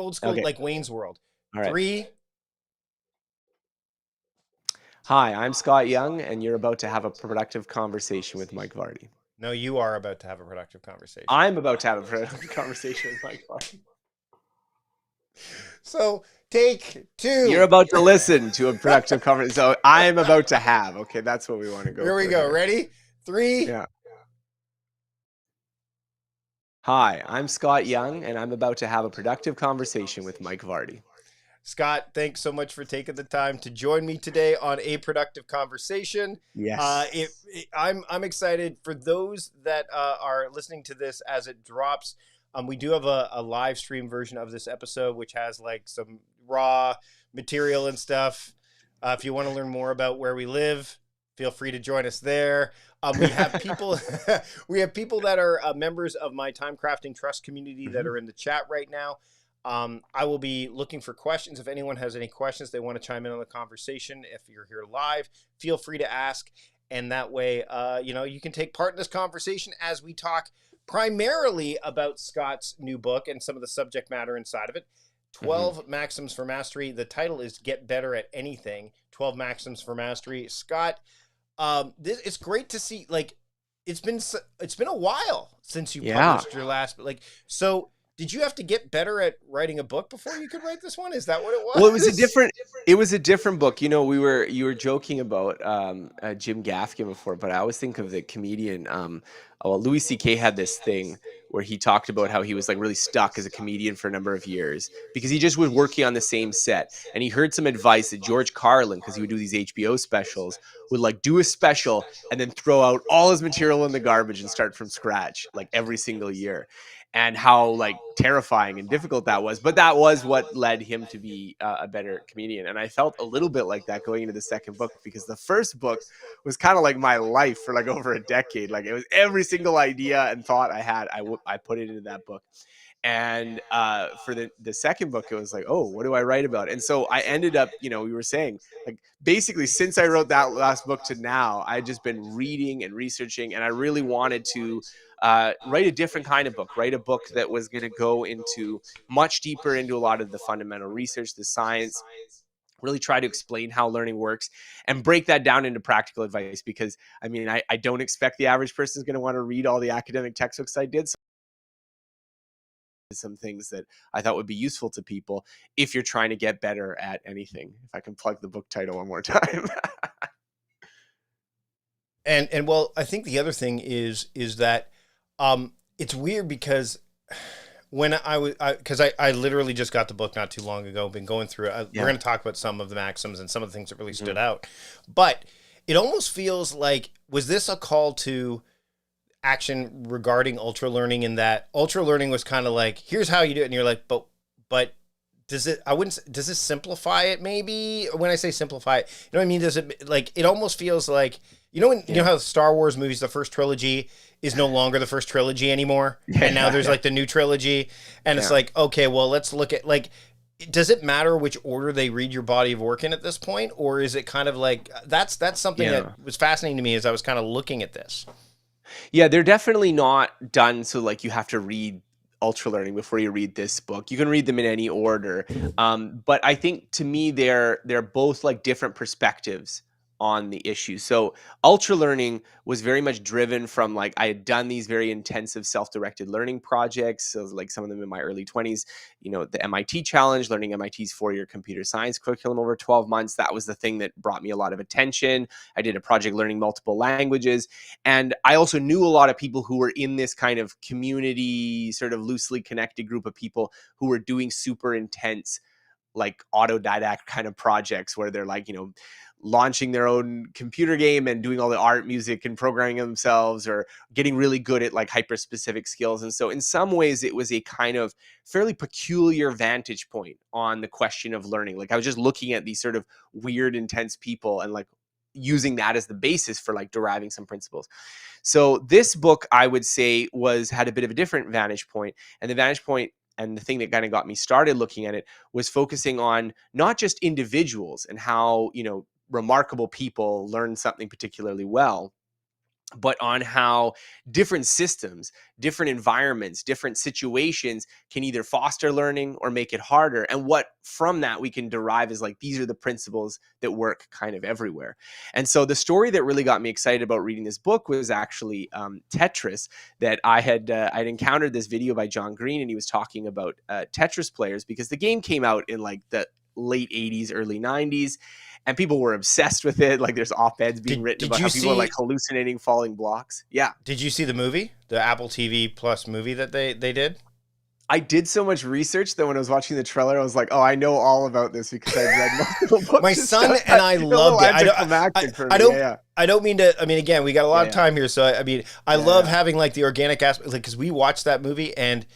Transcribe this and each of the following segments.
Old school, Okay. like Wayne's World. All right. Three. Hi, I'm Scott Young, and you're about to have a productive conversation with Mike Vardy. No, you are about to have a productive conversation. I'm about to have a productive conversation with Mike Vardy. So take You're two. about to listen to a productive conversation. So I'm about to have. Okay, that's what we want to go Here we for go. here. Ready? Three. Yeah. Hi, I'm Scott Young, and I'm about to have a productive conversation with Mike Vardy. Scott, thanks so much for taking the time to join me today on a productive conversation. Yes. I'm excited for those that are listening to this as it drops. We do have a live stream version of this episode, which has like some raw material and stuff. If you want to learn more about where we live, feel free to join us there. We have people, we have people that are members of my TimeCrafting Trust community that are in the chat right now. I will be looking for questions. If anyone has any questions, they want to chime in on the conversation. If you're here live, feel free to ask. And that way, you can take part in this conversation as we talk primarily about Scott's new book and some of the subject matter inside of it. 12 Maxims for Mastery. The title is Get Better at Anything. 12 Maxims for Mastery. Scott, it's great to see, like, it's been a while since you published your last, like, so did you have to get better at writing a book before you could write this one? Is that what it was? Well, it was a different book. You know, you were joking about Jim Gaffigan before, but I always think of the comedian. Louis C.K. had this thing where he talked about how he was like really stuck as a comedian for a number of years because he just was working on the same set, and he heard some advice that George Carlin, because he would do these HBO specials, would like do a special and then throw out all his material in the garbage and start from scratch like every single year. And how like terrifying and difficult that was, but that was what led him to be a better comedian. And I felt a little bit like that going into the second book, because the first book was kind of like my life for like over a decade. Like it was every single idea and thought I had, I put it into that book. And for the second book, it was like, oh, what do I write about? And so I ended up, we were saying, like, basically since I wrote that last book to now, I've just been reading and researching, and I really wanted to write a different kind of book, write a book that was going to go into much deeper into a lot of the fundamental research, the science, really try to explain how learning works and break that down into practical advice. Because I mean, I don't expect the average person is going to want to read all the academic textbooks I did. So some things that I thought would be useful to people if you're trying to get better at anything. If I can plug the book title one more time. And well, I think the other thing is that it's weird because when I literally just got the book not too long ago, been going through it. We're going to talk about some of the maxims and some of the things that really stood out, but it almost feels like, was this a call to action regarding Ultralearning, in that Ultralearning was kind of like, here's how you do it, and you're like, but does this simplify it? Maybe when I say simplify it, you know what I mean? Does it, like, it almost feels like, you know how Star Wars movies, the first trilogy is no longer the first trilogy anymore, and now there's like the new trilogy, and it's like, okay, well, let's look at, like, does it matter which order they read your body of work in at this point, or is it kind of like, that's something that was fascinating to me as I was kind of looking at this. Yeah, they're definitely not done so like you have to read Ultralearning before you read this book. You can read them in any order. But I think to me they're both like different perspectives on the issue. So Ultralearning was very much driven from, like, I had done these very intensive self-directed learning projects. So like some of them in my early 20s, the MIT challenge, learning MIT's 4-year computer science curriculum over 12 months. That was the thing that brought me a lot of attention. I did a project learning multiple languages. And I also knew a lot of people who were in this kind of community, sort of loosely connected group of people who were doing super intense, like autodidact kind of projects where they're like, launching their own computer game and doing all the art, music, and programming themselves, or getting really good at like hyper specific skills. And so in some ways it was a kind of fairly peculiar vantage point on the question of learning. Like I was just looking at these sort of weird, intense people and like using that as the basis for like deriving some principles. So this book, I would say, had a bit of a different vantage point. And the vantage point and the thing that kind of got me started looking at it was focusing on not just individuals and how, remarkable people learn something particularly well, but on how different systems, different environments, different situations can either foster learning or make it harder. And what from that we can derive is like, these are the principles that work kind of everywhere. And so the story that really got me excited about reading this book was actually Tetris. That I'd encountered this video by John Green, and he was talking about Tetris players, because the game came out in like the late 80s, early 90s, and people were obsessed with it. Like there's op-eds being written about how people are like hallucinating falling blocks. Yeah. Did you see the movie, the Apple TV Plus movie that they did? I did so much research that when I was watching the trailer, I was like, oh, I know all about this because I read multiple books. My son and I loved it. I don't mean to, I mean, again, we got a lot of time here. So, I mean, I love having like the organic aspect, like, because we watched that movie and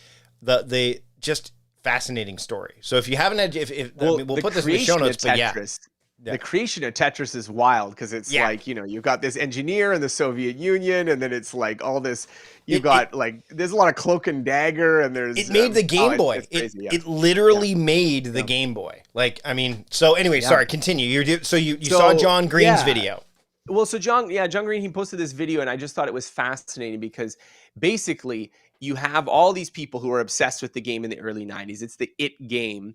the just fascinating story. So if you haven't had, I mean, we'll put this in the show notes, but the creation of Tetris is wild, because it's like, you know, you've got this engineer in the Soviet Union, and then it's like all this, there's a lot of cloak and dagger, and there's... It made the Game Boy. It literally made the Game Boy. Like, I mean, so anyway, sorry, continue. You saw John Green's video. Well, so John Green, he posted this video, and I just thought it was fascinating because basically you have all these people who are obsessed with the game in the early 90s. It's the it game.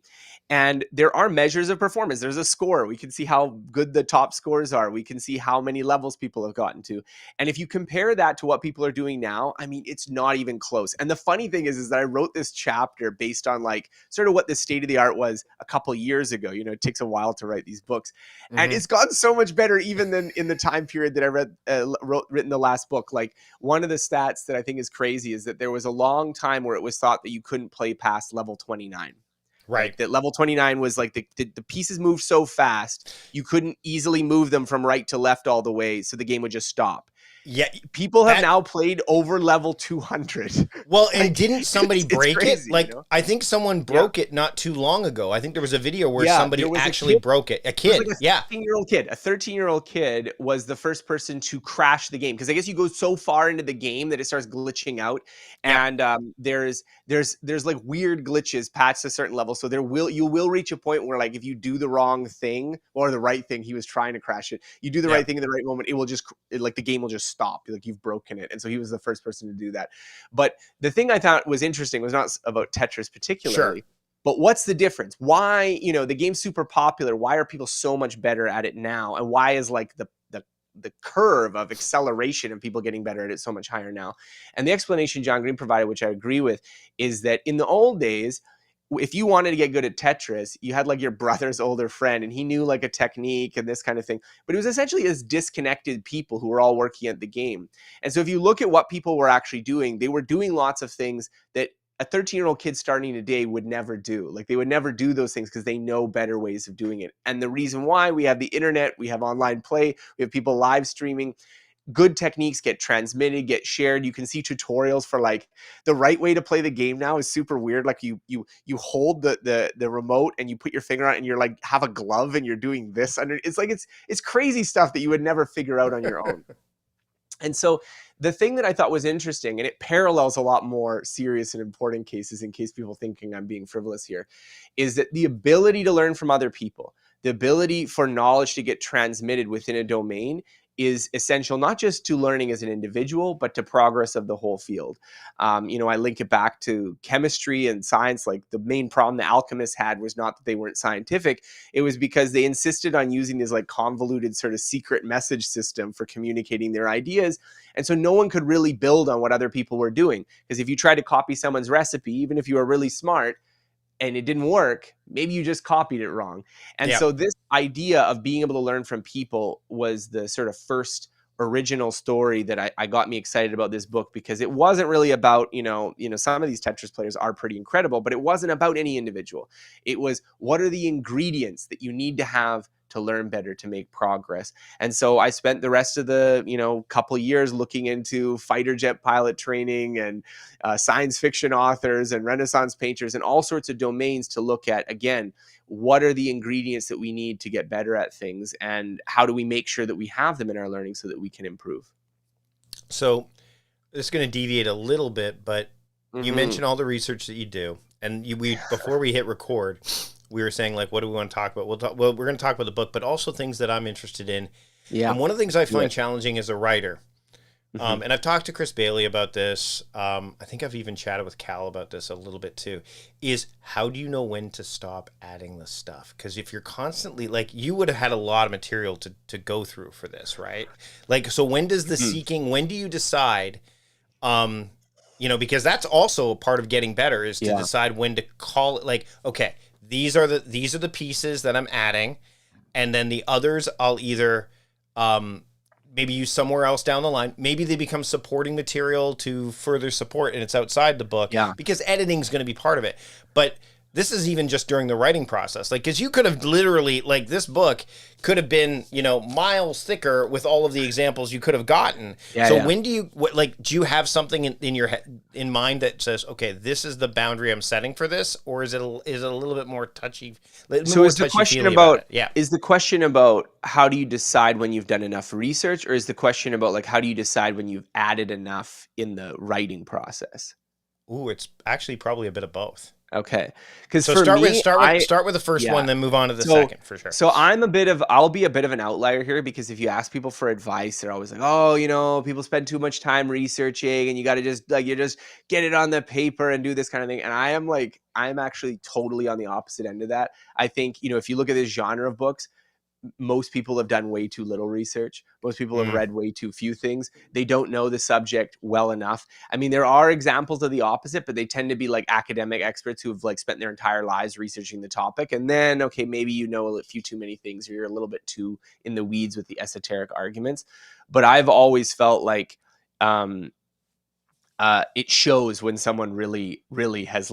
And there are measures of performance. There's a score. We can see how good the top scores are. We can see how many levels people have gotten to. And if you compare that to what people are doing now, I mean, it's not even close. And the funny thing is that I wrote this chapter based on like sort of what the state of the art was a couple years ago. You know, it takes a while to write these books. And it's gotten so much better even than in the time period that I written the last book. Like, one of the stats that I think is crazy is that there was a long time where it was thought that you couldn't play past level 29. Right. That level 29 was like the pieces moved so fast, you couldn't easily move them from right to left all the way. So the game would just stop. Yeah. People have now played over level 200. Well, and didn't somebody break crazy, it? Like, you know? I think someone broke it not too long ago. I think there was a video where somebody actually broke it. A kid. Like a 13-year-old kid was the first person to crash the game. Because I guess you go so far into the game that it starts glitching out. And there's like weird glitches patched to certain levels. So you will reach a point where, like, if you do the wrong thing or the right thing, he was trying to crash it. You do the right thing in the right moment, the game will just stop. Like, you've broken it. And so he was the first person to do that. But the thing I thought was interesting was not about Tetris particularly, but what's the difference? Why, you know, the game's super popular. Why are people so much better at it now? And why is like the curve of acceleration of people getting better at it so much higher now? And the explanation John Green provided, which I agree with, is that in the old days, if you wanted to get good at Tetris, you had like your brother's older friend, and he knew like a technique and this kind of thing. But it was essentially as disconnected people who were all working at the game. And so if you look at what people were actually doing, they were doing lots of things that a 13-year-old kid starting today would never do. Like, they would never do those things because they know better ways of doing it. And the reason why, we have the internet, we have online play, we have people live streaming. Good techniques get transmitted, get shared. You can see tutorials for like the right way to play the game now is super weird. Like you hold the remote and you put your finger on it and you're like, have a glove and you're doing this under. It's like, it's crazy stuff that you would never figure out on your own. And so the thing that I thought was interesting, and it parallels a lot more serious and important cases, in case people thinking I'm being frivolous here, is that the ability to learn from other people, the ability for knowledge to get transmitted within a domain, is essential, not just to learning as an individual, but to progress of the whole field. I link it back to chemistry and science. Like, the main problem the alchemists had was not that they weren't scientific. It was because they insisted on using this like convoluted sort of secret message system for communicating their ideas. And so no one could really build on what other people were doing. Because if you tried to copy someone's recipe, even if you were really smart, and it didn't work, maybe you just copied it wrong. And so this idea of being able to learn from people was the sort of first original story that I got me excited about this book, because it wasn't really about, some of these Tetris players are pretty incredible, but it wasn't about any individual. It was, what are the ingredients that you need to have to learn better, to make progress? And so I spent the rest of the, couple years looking into fighter jet pilot training and science fiction authors and Renaissance painters and all sorts of domains to look at, again, what are the ingredients that we need to get better at things, and how do we make sure that we have them in our learning so that we can improve? So this is going to deviate a little bit, but you mentioned all the research that you do, and before we hit record, we were saying, like, what do we want to talk about? We're going to talk about the book, but also things that I'm interested in. Yeah. And one of the things I find challenging as a writer, Hmm. And I've talked to Chris Bailey about this. I think I've even chatted with Cal about this a little bit too. Is how do you know when to stop adding the stuff? Because if you're constantly like, you would have had a lot of material to go through for this, right? Like, so when does the Hmm. seeking? When do you decide? Um, because that's also a part of getting better is to Yeah. decide when to call it. Like, okay, these are the pieces that I'm adding, and then the others I'll either um, maybe use somewhere else down the line. Maybe they become supporting material to further support, and it's outside the book Yeah. because editing is going to be part of it. But this is even just during the writing process, like because you could have literally like this book could have been miles thicker with all of the examples you could have gotten. Yeah. So Yeah. when do you do you have something in your head in mind that says, okay, this is the boundary I'm setting for this, or is it a little bit more So more touchy feely about it? Yeah. is the question about how do you decide when you've done enough research, or is the question about like how do you decide when you've added enough in the writing process? Ooh, it's actually probably a bit of both. Okay. Because So for start with me, start with start with the first yeah. one, then move on to the So second for sure. I'll be a bit of an outlier here because if you ask people for advice, they're always like, "Oh, people spend too much time researching and you got to just like you just get it on the paper and do this kind of thing." And I'm actually totally on the opposite end of that. I think, if you look at this genre of books, most people have done way too little research. Most people have Mm, read way too few things. They don't know the subject well enough. I mean, there are examples of the opposite, but they tend to be like academic experts who have like spent their entire lives researching the topic. And then, okay, maybe you know a few too many things or you're a little bit too in the weeds with the esoteric arguments. But I've always felt like um, it shows when someone really, really has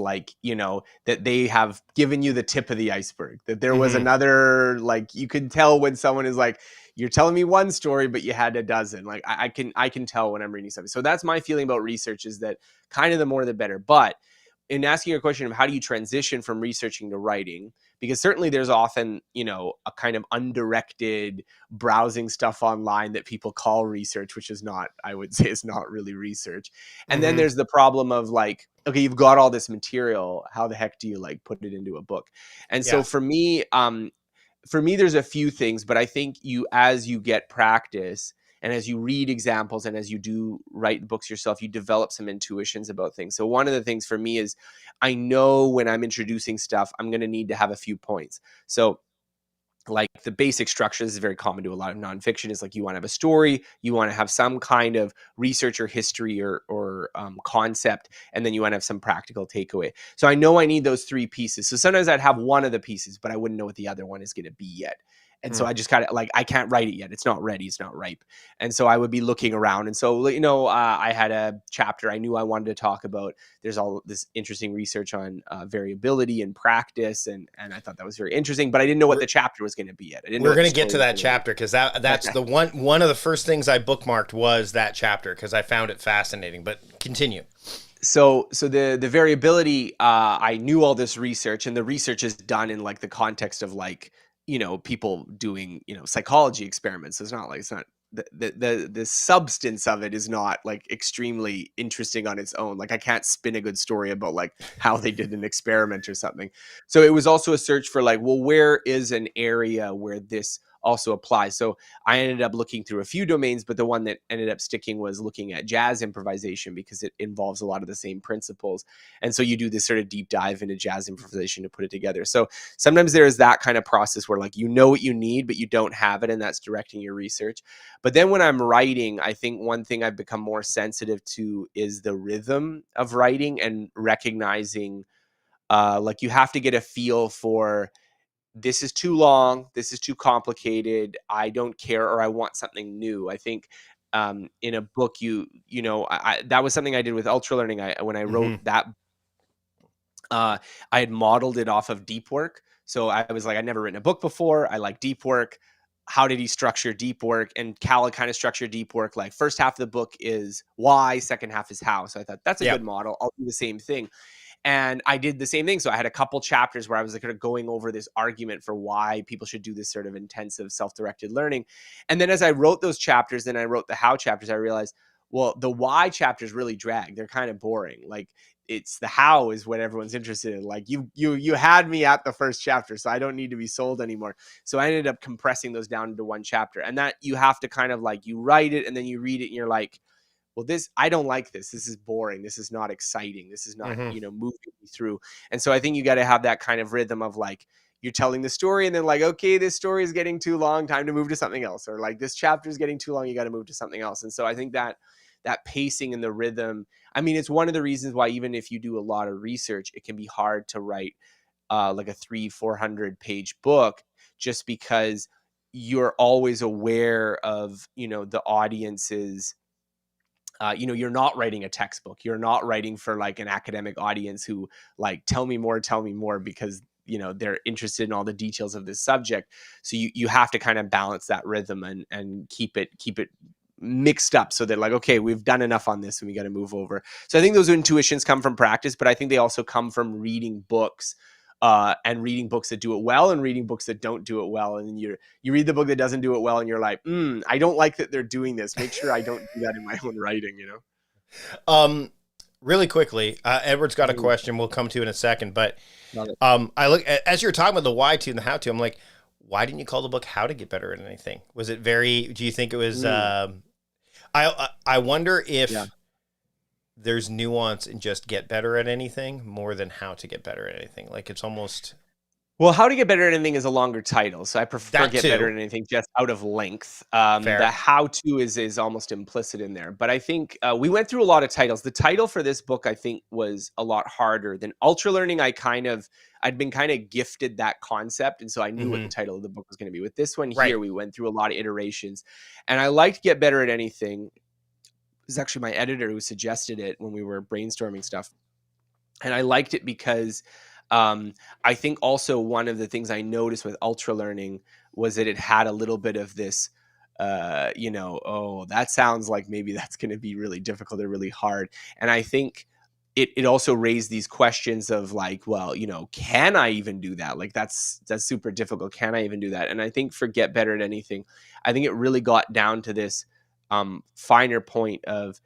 that they have given you the tip of the iceberg, that there was hmm. another, like you can tell when someone is like, you're telling me one story, but you had a dozen. Like I can tell when I'm reading something. So that's my feeling about research is that kind of the more the better. But in asking your question of how do you transition from researching to writing, because certainly there's often, a kind of undirected browsing stuff online that people call research, which is not, I would say is not really research. And then Hmm. there's the problem of like, okay, you've got all this material. How the heck do you like put it into a book? And so Yeah. for me, there's a few things, but I think as you get practice and as you read examples and as you do write books yourself, you develop some intuitions about things. So one of the things for me is I know when I'm introducing stuff, I'm going to need to have a few points. So like the basic structure, this is very common to a lot of nonfiction, is like you want to have a story, you want to have some kind of research or history or concept, and then you want to have some practical takeaway. So I know I need those three pieces. So sometimes I'd have one of the pieces, but I wouldn't know what the other one is going to be yet. And so Mm. I just kind of like, I can't write it yet. It's not ready. It's not ripe. And so I would be looking around. And so, I had a chapter I knew I wanted to talk about. There's all this interesting research on variability and practice, and I thought that was very interesting. But I didn't know what We're the chapter was going to be yet. I didn't know we're what the gonna get story to was that going to be. chapter because that's Okay. the one of the first things I bookmarked was that chapter because I found it fascinating. But continue. So the variability, I knew all this research, and the research is done in like the context of like people doing psychology experiments. So it's not the substance of it is not like extremely interesting on its own. Like I can't spin a good story about like how they did an experiment or something. So it was also a search for like, well, where is an area where this also applies? So I ended up looking through a few domains, but the one that ended up sticking was looking at jazz improvisation because it involves a lot of the same principles. And so you do this sort of deep dive into jazz improvisation to put it together. So sometimes there is that kind of process where like you know what you need, but you don't have it, and that's directing your research. But then when I'm writing, I think one thing I've become more sensitive to is the rhythm of writing and recognizing like you have to get a feel for this is too long, this is too complicated, I don't care, or I want something new. I think in a book, that was something I did with Ultralearning. When I wrote Hmm. that, I had modeled it off of deep work. So I was like, I'd never written a book before. I like deep work. How did he structure deep work? And Cal kind of structured deep work like first half of the book is why, second half is how. So I thought that's a good Yep. model. I'll do the same thing. And I did the same thing. So I had a couple chapters where I was like kind of going over this argument for why people should do this sort of intensive self-directed learning. And then as I wrote those chapters, then I wrote the how chapters, I realized, well, the why chapters really drag. They're kind of boring. Like it's the how is what everyone's interested in. Like you had me at the first chapter, so I don't need to be sold anymore. So I ended up compressing those down into one chapter. And that you have to kind of like you write it and then you read it and you're like, well, this, I don't like this. This is boring. This is not exciting. This is not, Hmm. moving me through. And so I think you got to have that kind of rhythm of like, you're telling the story and then like, okay, this story is getting too long, time to move to something else. Or like this chapter is getting too long, you got to move to something else. And so I think that pacing and the rhythm, I mean, it's one of the reasons why even if you do a lot of research, it can be hard to write like a 300-400 page book, just because you're always aware of, the audience's, you're not writing a textbook. You're not writing for like an academic audience who like, tell me more, because they're interested in all the details of this subject. So you have to kind of balance that rhythm and keep it mixed up, so that like, okay, we've done enough on this and we got to move over. So I think those intuitions come from practice, but I think they also come from reading books, and reading books that do it well and reading books that don't do it well. And then you read the book that doesn't do it well and you're like, I don't like that they're doing this. Make sure I don't do that in my own writing. Really quickly, Edward's got a Mhm. question we'll come to in a second, but Love it. I look as you're talking about the why to and the how to. I'm like, why didn't you call the book "How to Get Better at Anything"? Was it very? Do you think it was? Mm, I wonder yeah. if there's nuance in just get better at anything more than how to get better at anything. Like it's almost Well, How to Get Better at Anything is a longer title, so I prefer that Get Better too. at Anything just out of length. The Fair, how to is almost implicit in there, but I think we went through a lot of titles. The title for this book, I think, was a lot harder than Ultralearning. I'd been kind of gifted that concept, and so I knew what hmm the title of the book was going to be. With this one right? here, we went through a lot of iterations, and I liked Get Better at Anything. It was actually my editor who suggested it when we were brainstorming stuff, and I liked it because I think also one of the things I noticed with Ultralearning was that it had a little bit of this, oh, that sounds like maybe that's going to be really difficult or really hard. And I think it also raised these questions of like, well, can I even do that? Like that's super difficult. Can I even do that? And I think for Get Better at Anything, I think it really got down to this finer point of,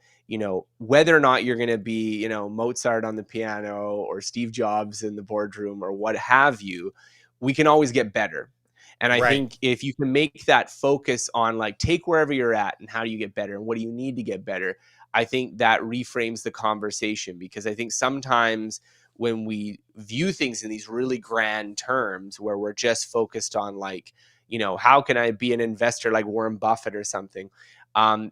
whether or not you're going to be, Mozart on the piano or Steve Jobs in the boardroom or what have you, we can always get better. And I Right. think if you can make that focus on like, take wherever you're at and how do you get better and what do you need to get better, I think that reframes the conversation, because I think sometimes when we view things in these really grand terms where we're just focused on like, how can I be an investor like Warren Buffett or something?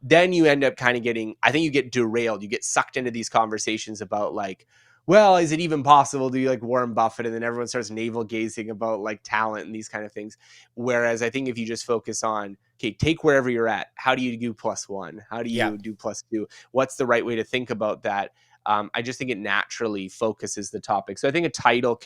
Then you end up kind of I think you get derailed. You get sucked into these conversations about like, well, is it even possible to be like Warren Buffett? And then everyone starts navel gazing about like talent and these kind of things. Whereas I think if you just focus on, okay, take wherever you're at. How do you do +1? How do Yeah. you do +2? What's the right way to think about that? I just think it naturally focuses the topic. So I think a title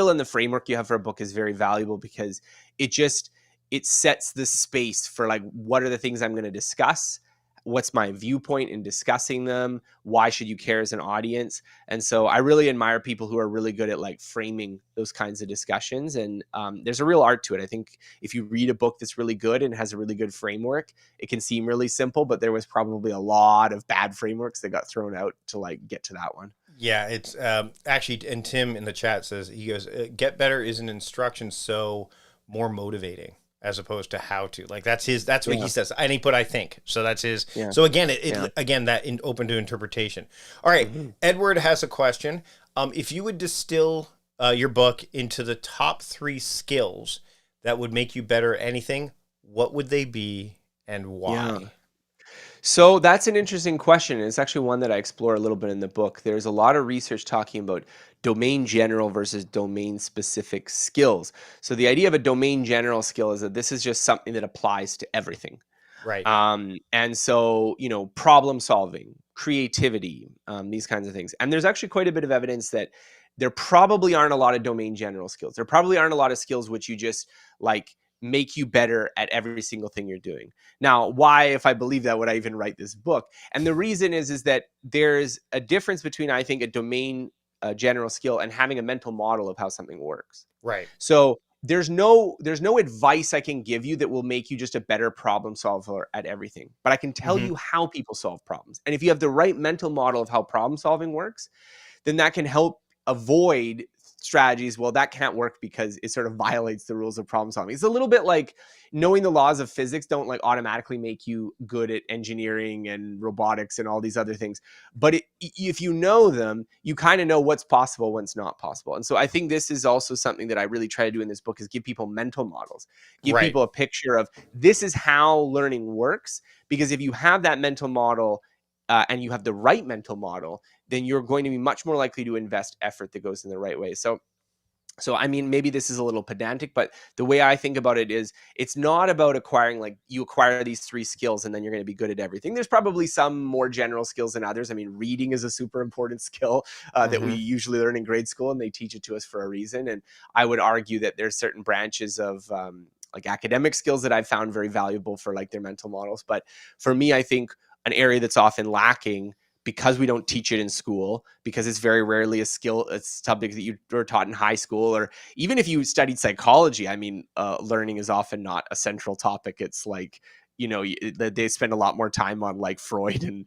and the framework you have for a book is very valuable, because it sets the space for like, what are the things I'm going to discuss, what's my viewpoint in discussing them, why should you care as an audience. And so I really admire people who are really good at like framing those kinds of discussions. And there's a real art to it. I think if you read a book that's really good and has a really good framework, it can seem really simple, but there was probably a lot of bad frameworks that got thrown out to like get to that one. Yeah, it's actually, and Tim in the chat says he goes, "Get better is an instruction, so more motivating as opposed to how to." Like that's what Yeah. he says, and he put I think so. That's his. Yeah. So again, Yeah. again that open to interpretation. All right, Mm-hmm. Edward has a question. If you would distill your book into the top 3 skills that would make you better at anything, what would they be and Yeah. why? So that's an interesting question. And it's actually one that I explore a little bit in the book. There's a lot of research talking about domain general versus domain specific skills. So the idea of a domain general skill is that this is just something that applies to everything. Right. And so, problem solving, creativity, these kinds of things. And there's actually quite a bit of evidence that there probably aren't a lot of domain general skills. There probably aren't a lot of skills which you just like make you better at every single thing you're doing. Now, why, if I believe that, would I even write this book? And the reason is that there's a difference between, I think, a domain general skill and having a mental model of how something works. Right. So there's no advice I can give you that will make you just a better problem solver at everything. But I can tell Hmm. you how people solve problems. And if you have the right mental model of how problem solving works, then that can help avoid strategies. Well, that can't work because it sort of violates the rules of problem solving. It's a little bit like knowing the laws of physics don't like automatically make you good at engineering and robotics and all these other things. But if you know them, you kind of know what's possible, what's not possible. And so I think this is also something that I really try to do in this book is give people mental models, give Right. people a picture of this is how learning works. Because if you have that mental model and you have the right mental model, then you're going to be much more likely to invest effort that goes in the right way. So I mean, maybe this is a little pedantic, but the way I think about it is it's not about acquiring, like you acquire these 3 skills and then you're going to be good at everything. There's probably some more general skills than others. I mean, reading is a super important skill that we Mm-hmm. usually learn in grade school, and they teach it to us for a reason. And I would argue that there's certain branches of like academic skills that I've found very valuable for like their mental models. But for me, I think an area that's often lacking because we don't teach it in school, because it's very rarely a topic that you were taught in high school, or even if you studied psychology. I mean, learning is often not a central topic. It's like, they spend a lot more time on like Freud and,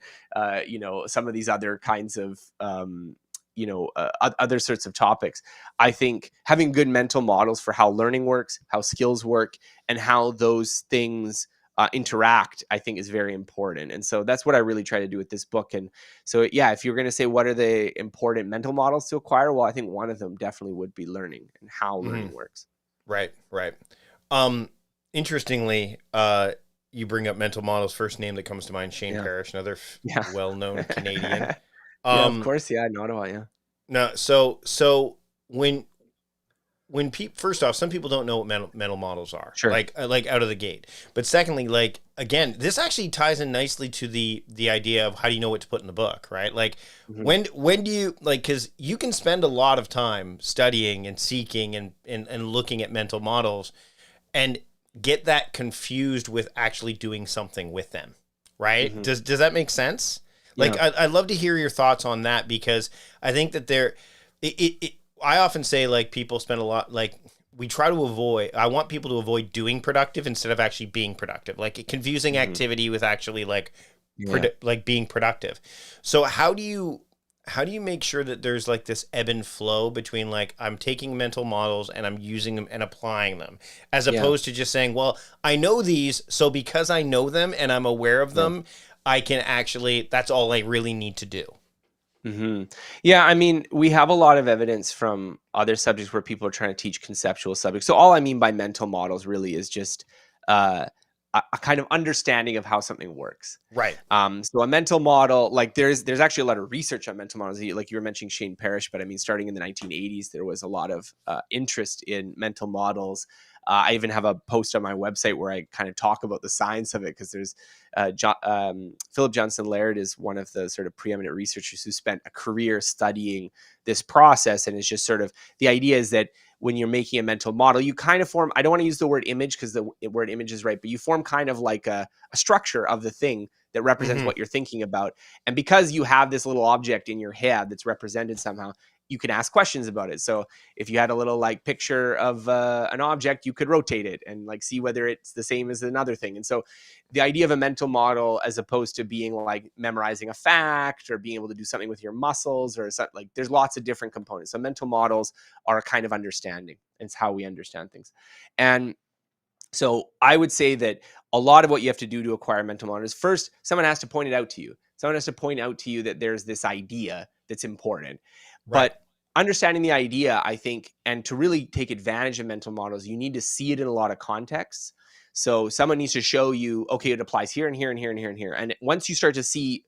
some of these other kinds of, other sorts of topics. I think having good mental models for how learning works, how skills work, and how those things interact, I think is very important. And so that's what I really try to do with this book. And so, yeah, if you're going to say what are the important mental models to acquire, well, I think one of them definitely would be learning and how Mm-hmm. learning works. Right. Right. Interestingly, you bring up mental models. First name that comes to mind, Shane Yeah. Parrish, another Yeah. well-known Canadian. Yeah, of course. Yeah. Not all. Yeah. No, so when people, first off, some people don't know what mental models are, Sure. like out of the gate. But secondly, like again, this actually ties in nicely to the idea of how do you know what to put in the book, right? Like when do you, like, because you can spend a lot of time studying and seeking and looking at mental models and get that confused with actually doing something with them, right? Does that make sense? Like, Yeah. I'd love to hear your thoughts on that, because I think that I often say, like, people spend a lot, like, I want people to avoid doing productive instead of actually being productive, like confusing activity with actually like, like being productive. So how do you make sure that there's like this ebb and flow between like, I'm taking mental models and I'm using them and applying them, as opposed to just saying, well, I know these, so because I know them and I'm aware of them, I can actually, that's all I really need to do. Yeah, I mean, we have a lot of evidence from other subjects where people are trying to teach conceptual subjects. So all I mean by mental models really is just uh, a kind of understanding of how something works. Right. So a mental model, like there's actually a lot of research on mental models. Like you were mentioning Shane Parrish, but I mean, starting in the 1980s, there was a lot of interest in mental models. I even have a post on my website where I kind of talk about the science of it, because there's Philip Johnson Laird is one of the sort of preeminent researchers who spent a career studying this process. And it's just sort of, the idea is that when you're making a mental model, you kind of form, I don't want to use the word image because the word image is right, but you form kind of like a structure of the thing that represents what you're thinking about. And because you have this little object in your head that's represented somehow, you can ask questions about it. So if you had a little like picture of an object, you could rotate it and like see whether it's the same as another thing. And so the idea of a mental model, as opposed to being like memorizing a fact or being able to do something with your muscles or something, like there's lots of different components. So mental models are a kind of understanding. It's how we understand things. And so I would say that a lot of what you have to do to acquire mental model is, first, someone has to point it out to you. Someone has to point out to you that there's this idea that's important. Right. But understanding the idea, I think, and to really take advantage of mental models, you need to see it in a lot of contexts. So someone needs to show you, okay, it applies here and here and here and here and here. And once you start to see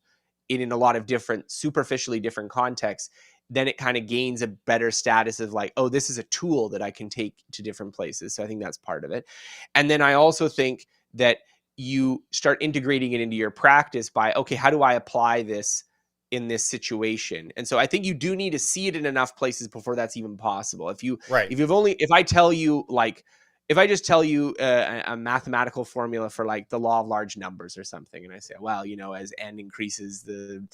it in a lot of different, superficially different contexts, then it kind of gains a better status of like, oh, this is a tool that I can take to different places. So I think that's part of it. And then I also think that you start integrating it into your practice by, okay, how do I apply this in this situation? And so I think you do need to see it in enough places before that's even possible. Right. If I tell you, like, if I just tell you a mathematical formula for like the law of large numbers or something, and I say, well, as n increases, the,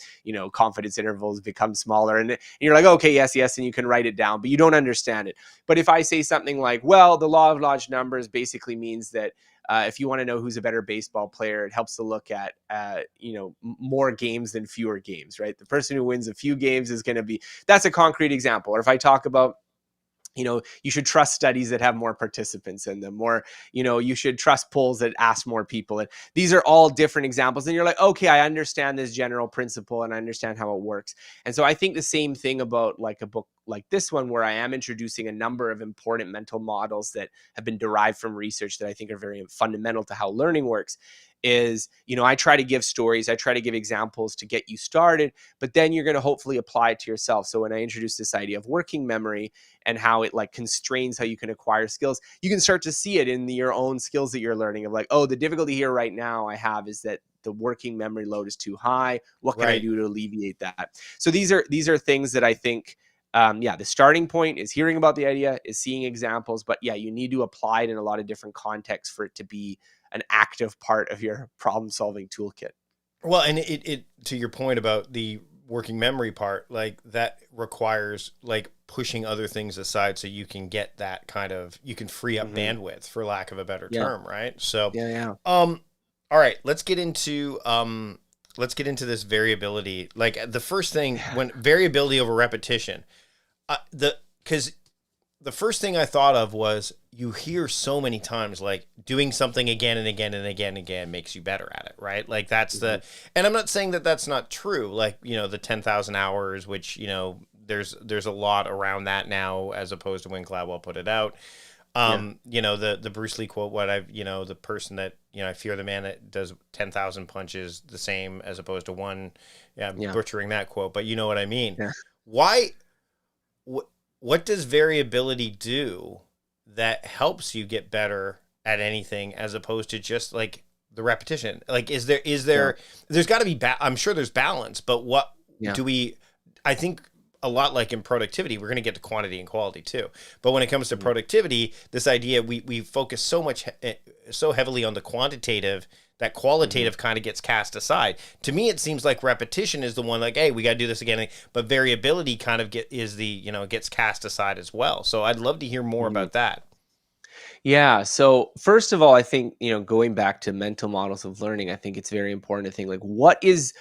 confidence intervals become smaller, and you're like, okay, yes, and you can write it down, but you don't understand it. But if I say something like, well, the law of large numbers basically means that if you want to know who's a better baseball player, it helps to look at, more games than fewer games, right? The person who wins a few games is going to be, that's a concrete example. Or if I talk about you should trust studies that have more participants in them, or you should trust polls that ask more people. And these are all different examples, and you're like, okay, I understand this general principle and I understand how it works. And so I think the same thing about like a book like this one, where I am introducing a number of important mental models that have been derived from research that I think are very fundamental to how learning works. Is I try to give stories, I try to give examples to get you started, but then you're going to hopefully apply it to yourself. So when I introduce this idea of working memory and how it like constrains how you can acquire skills, you can start to see it in your own skills that you're learning, of like, oh, the difficulty here right now I have is that the working memory load is too high. What can I Right. do to alleviate that? So these are things that I think, the starting point is hearing about the idea, is seeing examples, but yeah, you need to apply it in a lot of different contexts for it to be an active part of your problem solving toolkit. Well, and it to your point about the working memory part, like that requires like pushing other things aside so you can get that kind of, you can free up bandwidth, for lack of a better Yeah. term, right? So Yeah. all right, let's get into this variability. Like the first thing, when variability over repetition, because the first thing I thought of was, you hear so many times like doing something again and again and again and again makes you better at it, right? Like that's and I'm not saying that that's not true. Like, the 10,000 hours, which, there's a lot around that now, as opposed to when Gladwell put it out. The Bruce Lee quote, the person that, I fear the man that does 10,000 punches the same as opposed to one. Yeah, I'm butchering that quote, but you know what I mean. Yeah. Why? What does variability do that helps you get better at anything, as opposed to just like the repetition? Like, is there, there's got to be, I'm sure there's balance, but what do we, I think a lot like in productivity, we're going to get to quantity and quality too. But when it comes to productivity, this idea, we focus so heavily on the quantitative, that qualitative kind of gets cast aside. To me, it seems like repetition is the one, like, hey, we got to do this again. But variability kind of gets cast aside as well. So I'd love to hear more about that. Yeah. So first of all, I think, going back to mental models of learning, I think it's very important to think like, what is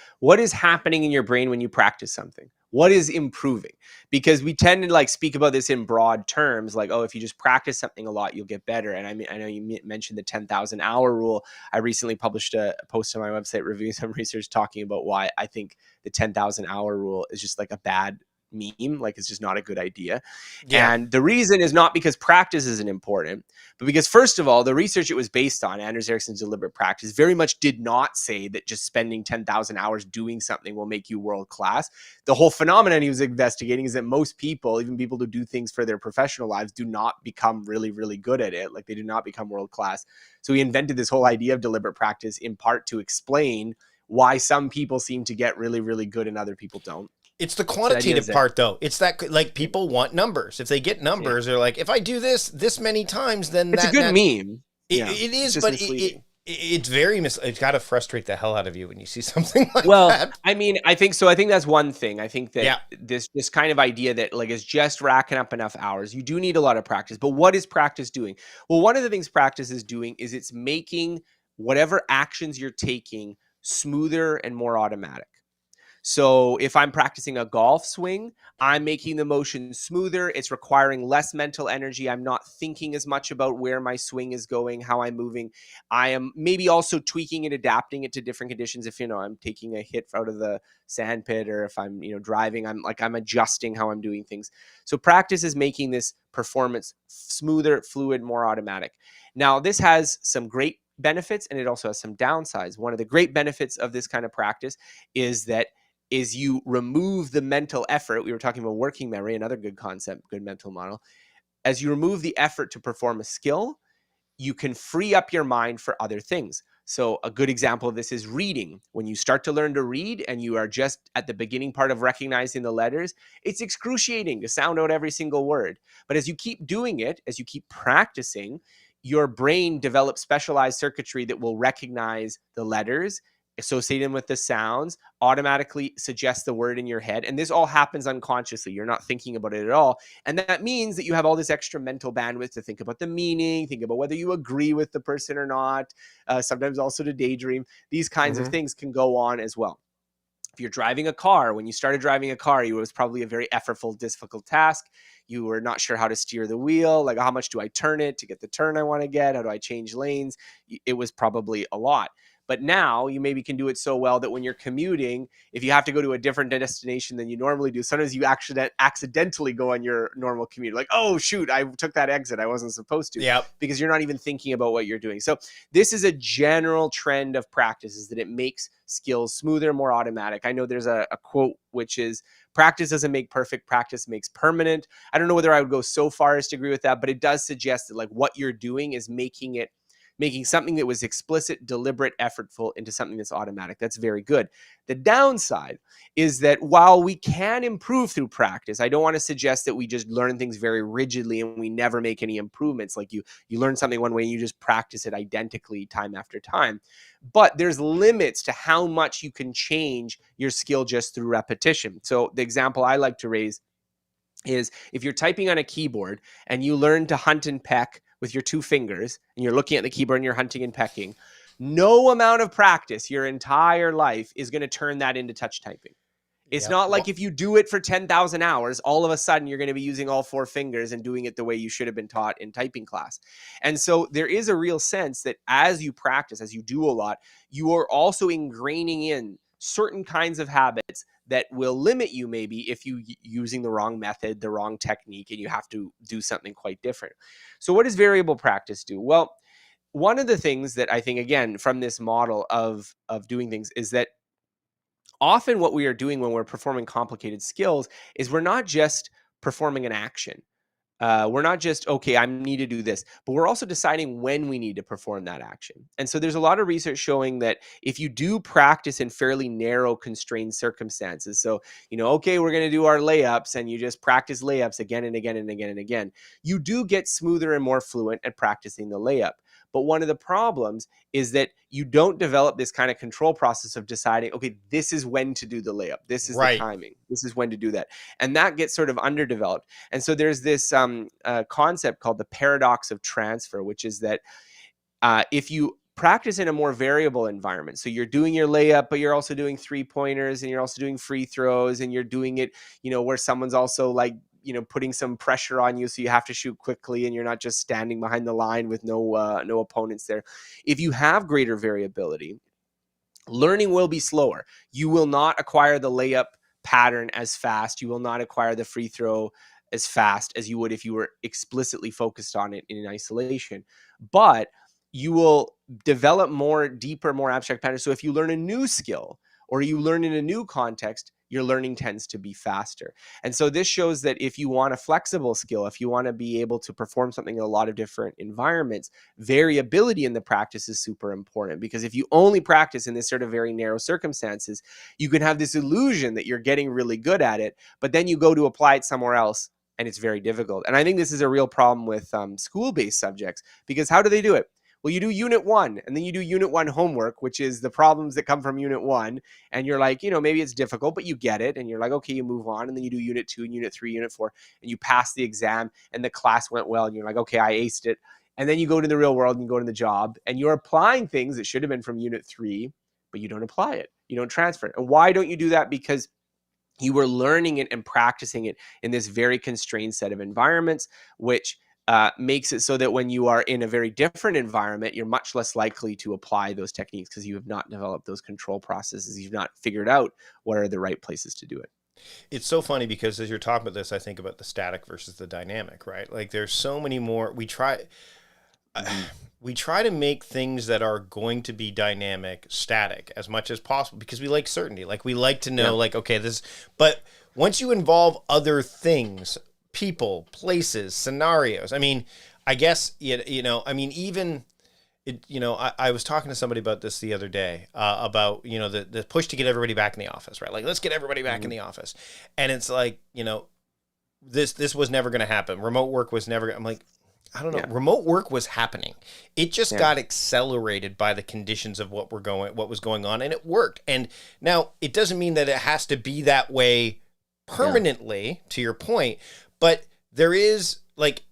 happening in your brain when you practice something? What is improving? Because we tend to like speak about this in broad terms, like, oh, if you just practice something a lot, you'll get better. And I mean, I know you mentioned the 10,000 hour rule. I recently published a post on my website reviewing some research talking about why I think the 10,000 hour rule is just like a bad meme, like it's just not a good idea. Yeah. And the reason is not because practice isn't important, but because, first of all, the research it was based on, Anders Ericsson's deliberate practice, very much did not say that just spending 10,000 hours doing something will make you world class. The whole phenomenon he was investigating is that most people, even people who do things for their professional lives, do not become really, really good at it. Like they do not become world class. So he invented this whole idea of deliberate practice in part to explain why some people seem to get really, really good and other people don't. It's the quantitative part, though. It's that, like, people want numbers. If they get numbers, they're like, if I do this many times, then it's a good meme. It is, but it's very it's got to frustrate the hell out of you when you see something like that. I mean, I think so. I think that's one thing. I think that this kind of idea that like is just racking up enough hours. You do need a lot of practice, but what is practice doing? Well, one of the things practice is doing is it's making whatever actions you're taking smoother and more automatic. So if I'm practicing a golf swing, I'm making the motion smoother. It's requiring less mental energy. I'm not thinking as much about where my swing is going, how I'm moving. I am maybe also tweaking and adapting it to different conditions. If, I'm taking a hit out of the sand pit, or if I'm, driving, I'm adjusting how I'm doing things. So practice is making this performance smoother, fluid, more automatic. Now, this has some great benefits and it also has some downsides. One of the great benefits of this kind of practice is you remove the mental effort. We were talking about working memory, another good concept, good mental model. As you remove the effort to perform a skill, you can free up your mind for other things. So a good example of this is reading. When you start to learn to read and you are just at the beginning part of recognizing the letters, it's excruciating to sound out every single word. But as you keep doing it, as you keep practicing, your brain develops specialized circuitry that will recognize the letters, associate them with the sounds, automatically suggest the word in your head. And this all happens unconsciously. You're not thinking about it at all. And that means that you have all this extra mental bandwidth to think about the meaning, think about whether you agree with the person or not, sometimes also to daydream. These kinds of things can go on as well. If you're driving a car, when you started driving a car, it was probably a very effortful, difficult task. You were not sure how to steer the wheel. Like, how much do I turn it to get the turn I want to get? How do I change lanes? It was probably a lot. But now you maybe can do it so well that when you're commuting, if you have to go to a different destination than you normally do, sometimes you accidentally go on your normal commute. Like, oh, shoot, I took that exit. I wasn't supposed to, Yep. because you're not even thinking about what you're doing. So this is a general trend of practice, is that it makes skills smoother, more automatic. I know there's a quote, which is, practice doesn't make perfect, practice makes permanent. I don't know whether I would go so far as to agree with that, but it does suggest that like what you're doing is making something that was explicit, deliberate, effortful into something that's automatic. That's very good. The downside is that while we can improve through practice, I don't want to suggest that we just learn things very rigidly and we never make any improvements. Like you learn something one way and you just practice it identically time after time. But there's limits to how much you can change your skill just through repetition. So the example I like to raise is, if you're typing on a keyboard and you learn to hunt and peck with your 2 fingers, and you're looking at the keyboard and you're hunting and pecking, no amount of practice your entire life is going to turn that into touch typing. It's not like if you do it for 10,000 hours, all of a sudden you're going to be using all 4 fingers and doing it the way you should have been taught in typing class. And so there is a real sense that as you practice, as you do a lot, you are also ingraining in certain kinds of habits that will limit you maybe if you using the wrong method, the wrong technique, and you have to do something quite different. So what does variable practice do? Well, one of the things that I think, again, from this model of doing things, is that often what we are doing when we're performing complicated skills is we're not just performing an action. We're not just, okay, I need to do this, but we're also deciding when we need to perform that action. And so there's a lot of research showing that if you do practice in fairly narrow, constrained circumstances, so, okay, we're going to do our layups, and you just practice layups again and again and again and again, you do get smoother and more fluent at practicing the layup. But one of the problems is that you don't develop this kind of control process of deciding, okay, this is when to do the layup. This is the timing. This is when to do that. And that gets sort of underdeveloped. And so there's this concept called the paradox of transfer, which is that if you practice in a more variable environment, so you're doing your layup, but you're also doing 3-pointers, and you're also doing free throws, and you're doing it, where someone's also like, putting some pressure on you, so you have to shoot quickly, and you're not just standing behind the line with no opponents there. If you have greater variability, learning will be slower. You will not acquire the layup pattern as fast. You will not acquire the free throw as fast as you would if you were explicitly focused on it in isolation. But you will develop more deeper, more abstract patterns. So if you learn a new skill, or you learn in a new context, your learning tends to be faster. And so this shows that if you want a flexible skill, if you want to be able to perform something in a lot of different environments, variability in the practice is super important. Because if you only practice in this sort of very narrow circumstances, you can have this illusion that you're getting really good at it, but then you go to apply it somewhere else, and it's very difficult. And I think this is a real problem with school-based subjects, because how do they do it? Well, you do unit 1, and then you do unit 1 homework, which is the problems that come from unit 1. And you're like, maybe it's difficult, but you get it. And you're like, okay, you move on. And then you do unit 2 and unit 3, unit 4, and you pass the exam, and the class went well. And you're like, okay, I aced it. And then you go to the real world and you go to the job, and you're applying things that should have been from unit 3, but you don't apply it. You don't transfer it. And why don't you do that? Because you were learning it and practicing it in this very constrained set of environments, which makes it so that when you are in a very different environment, you're much less likely to apply those techniques, because you have not developed those control processes. You've not figured out what are the right places to do it. It's so funny, because as you're talking about this, I think about the static versus the dynamic, right? Like, there's so many more. We try to make things that are going to be dynamic static as much as possible, because we like certainty. Like, we like to know, like, okay, this, but once you involve other things, people, places, scenarios, I mean, I guess, even, I was talking to somebody about this the other day, about, the push to get everybody back in the office, right? Like, let's get everybody back in the office. And it's like, this was never going to happen. Remote work was never, I'm like, I don't know. Yeah. Remote work was happening. It just got accelerated by the conditions of what was going on, and it worked. And now it doesn't mean that it has to be that way permanently, to your point, but there is, like,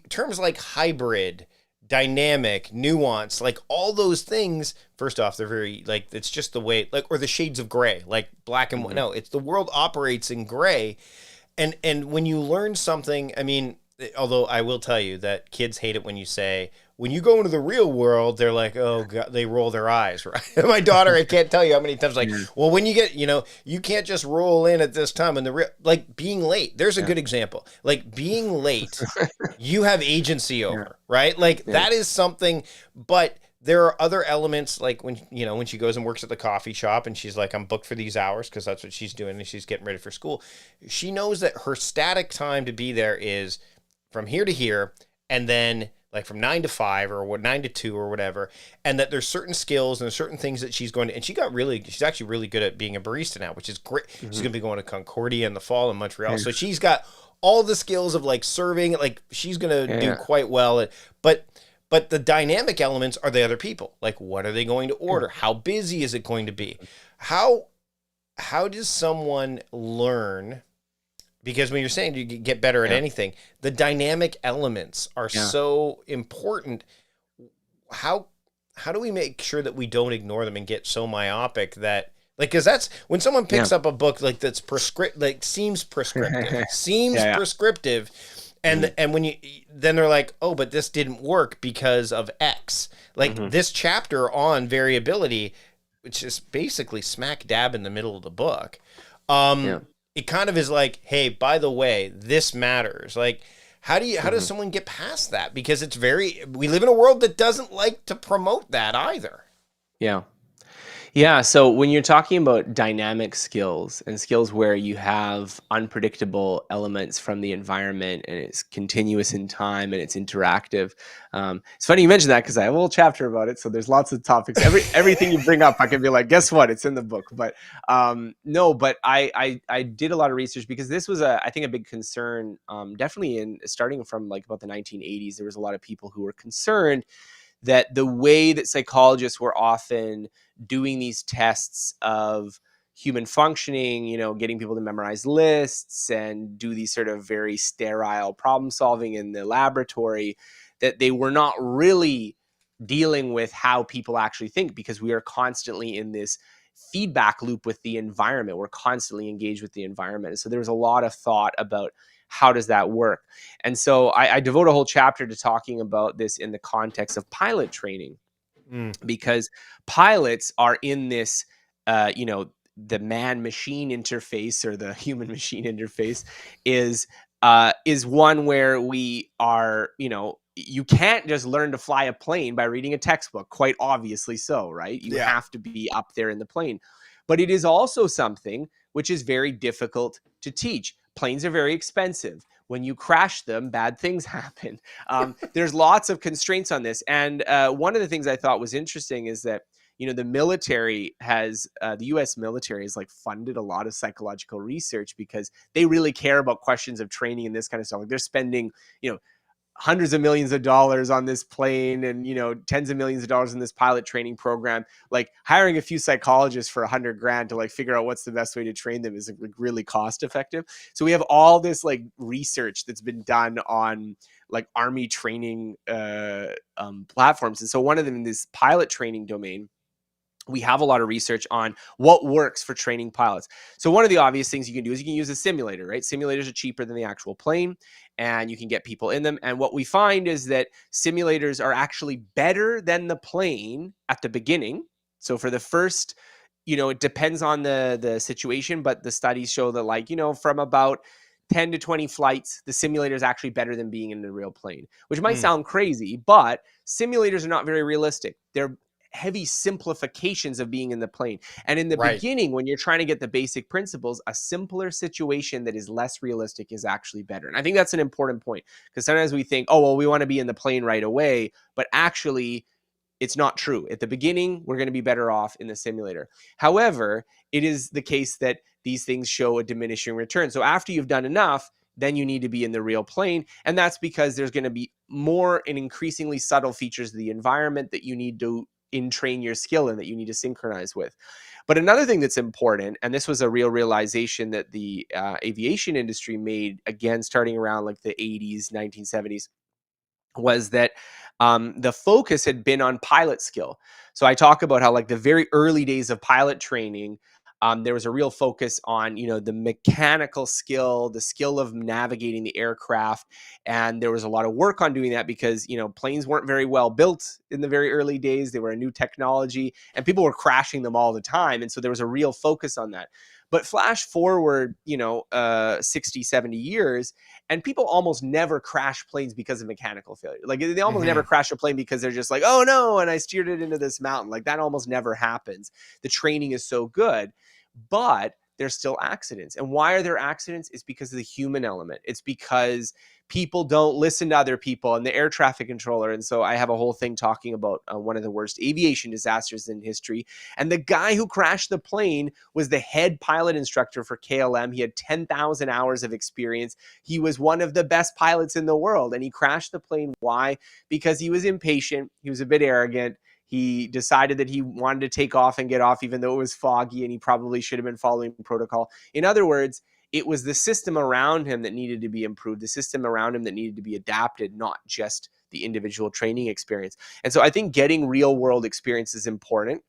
terms like hybrid, dynamic, nuance, like all those things. First off, they're very like it's just the way like or the shades of gray, like black and white. Mhm. No, it's the world operates in gray. And when you learn something, I mean, although I will tell you that kids hate it when you say when you go into the real world, they're like, oh god, they roll their eyes, right? My daughter, I can't tell you how many times like, Yeah. well, when you get, you can't just roll in at this time and the real like being late. There's a Yeah. good example. Like being late, you have agency Yeah. over, right? Like Yeah. that is something, but there are other elements like when she goes and works at the coffee shop and she's like I'm booked for these hours because that's what she's doing and she's getting ready for school. She knows that her static time to be there is from here to here and then like from 9 to 5 or what 9 to 2 or whatever, and that there's certain skills and there's certain things that she's going to and she's actually really good at being a barista now, which is great. She's Mhm. going to be going to Concordia in the fall in Montreal, Yeah. so she's got all the skills of like serving, like she's going to do Yeah. quite well at, but the dynamic elements are the other people. Like, what are they going to Yeah. order? How busy is it going to be? How how does someone learn? Because when you're saying you get better at Yeah. anything, the dynamic elements are Yeah. so important. How how do we make sure that we don't ignore them and get so myopic that like because that's when someone Yeah. picks up a book like that's like seems prescriptive, seems Yeah. prescriptive, Mhm. and when you then they're like, oh, but this didn't work because of X. Like Mhm. this chapter on variability, which is basically smack dab in the middle of the book. Yeah. It kind of is like, hey, by the way, this matters. Like, how does Mhm. someone get past that? Because we live in a world that doesn't like to promote that either. Yeah. Yeah, so when you're talking about dynamic skills and skills where you have unpredictable elements from the environment and it's continuous in time and it's interactive, it's funny you mentioned that because I have a whole chapter about it. So there's lots of topics. Everything you bring up, I can be like, guess what? It's in the book. But no, but I did a lot of research because this was I think a big concern. Definitely in starting from like about the 1980s, there was a lot of people who were concerned that the way that psychologists were often doing these tests of human functioning, getting people to memorize lists and do these sort of very sterile problem solving in the laboratory, that they were not really dealing with how people actually think because we are constantly in this feedback loop with the environment. We're constantly engaged with the environment. So there was a lot of thought about how does that work? And so I devote a whole chapter to talking about this in the context of pilot training Mm. because pilots are in this, the man machine interface or the human machine interface is one where we are, you can't just learn to fly a plane by reading a textbook, quite obviously so, right? You Yeah. have to be up there in the plane. But it is also something which is very difficult to teach. Planes are very expensive. When you crash them, bad things happen. There's lots of constraints on this. And one of the things I thought was interesting is that the military the U.S. military has like funded a lot of psychological research because they really care about questions of training and this kind of stuff. Like they're spending hundreds of millions of dollars on this plane and tens of millions of dollars in this pilot training program. Like hiring a few psychologists for $100,000 to like figure out what's the best way to train them is like really cost effective. So we have all this like research that's been done on like army training platforms, and so one of them in this pilot training domain, we have a lot of research on what works for training pilots. So one of the obvious things you can do is you can use a simulator, right? Simulators are cheaper than the actual plane and you can get people in them. And what we find is that simulators are actually better than the plane at the beginning. So for the first, it depends on the situation, but the studies show that like, from about 10 to 20 flights, the simulator is actually better than being in the real plane, which might Mm. sound crazy, but simulators are not very realistic. They're heavy simplifications of being in the plane. And in the Right. beginning, when you're trying to get the basic principles, a simpler situation that is less realistic is actually better. And I think that's an important point because sometimes we think, oh, well, we want to be in the plane right away. But actually, it's not true. At the beginning, we're going to be better off in the simulator. However, it is the case that these things show a diminishing return. So after you've done enough, then you need to be in the real plane. And that's because there's going to be more and increasingly subtle features of the environment that you need to entrain your skill in, that you need to synchronize with. But another thing that's important, and this was a real realization that the aviation industry made again starting around like the 80s, 1970s, was that the focus had been on pilot skill. So I talk about how like the very early days of pilot training, there was a real focus on, you know, the mechanical skill, the skill of navigating the aircraft. And there was a lot of work on doing that because, you know, planes weren't very well built in the very early days. They were a new technology and people were crashing them all the time. And so there was a real focus on that. But flash forward, you know, 60, 70 years, and people almost never crash planes because of mechanical failure. Like they almost Mm-hmm. never crash a plane because they're just like, oh no, and I steered it into this mountain. Like that almost never happens. The training is so good, but there's still accidents. And why are there accidents? It's because of the human element. It's because people don't listen to other people and the air traffic controller. And so I have a whole thing talking about one of the worst aviation disasters in history. And the guy who crashed the plane was the head pilot instructor for KLM. He had 10,000 hours of experience. He was one of the best pilots in the world. And he crashed the plane. Why? Because he was impatient. He was a bit arrogant. He decided that he wanted to take off and get off, even though it was foggy and he probably should have been following protocol. In other words, it was the system around him that needed to be improved, the system around him that needed to be adapted, not just the individual training experience. And so I think getting real world experience is important.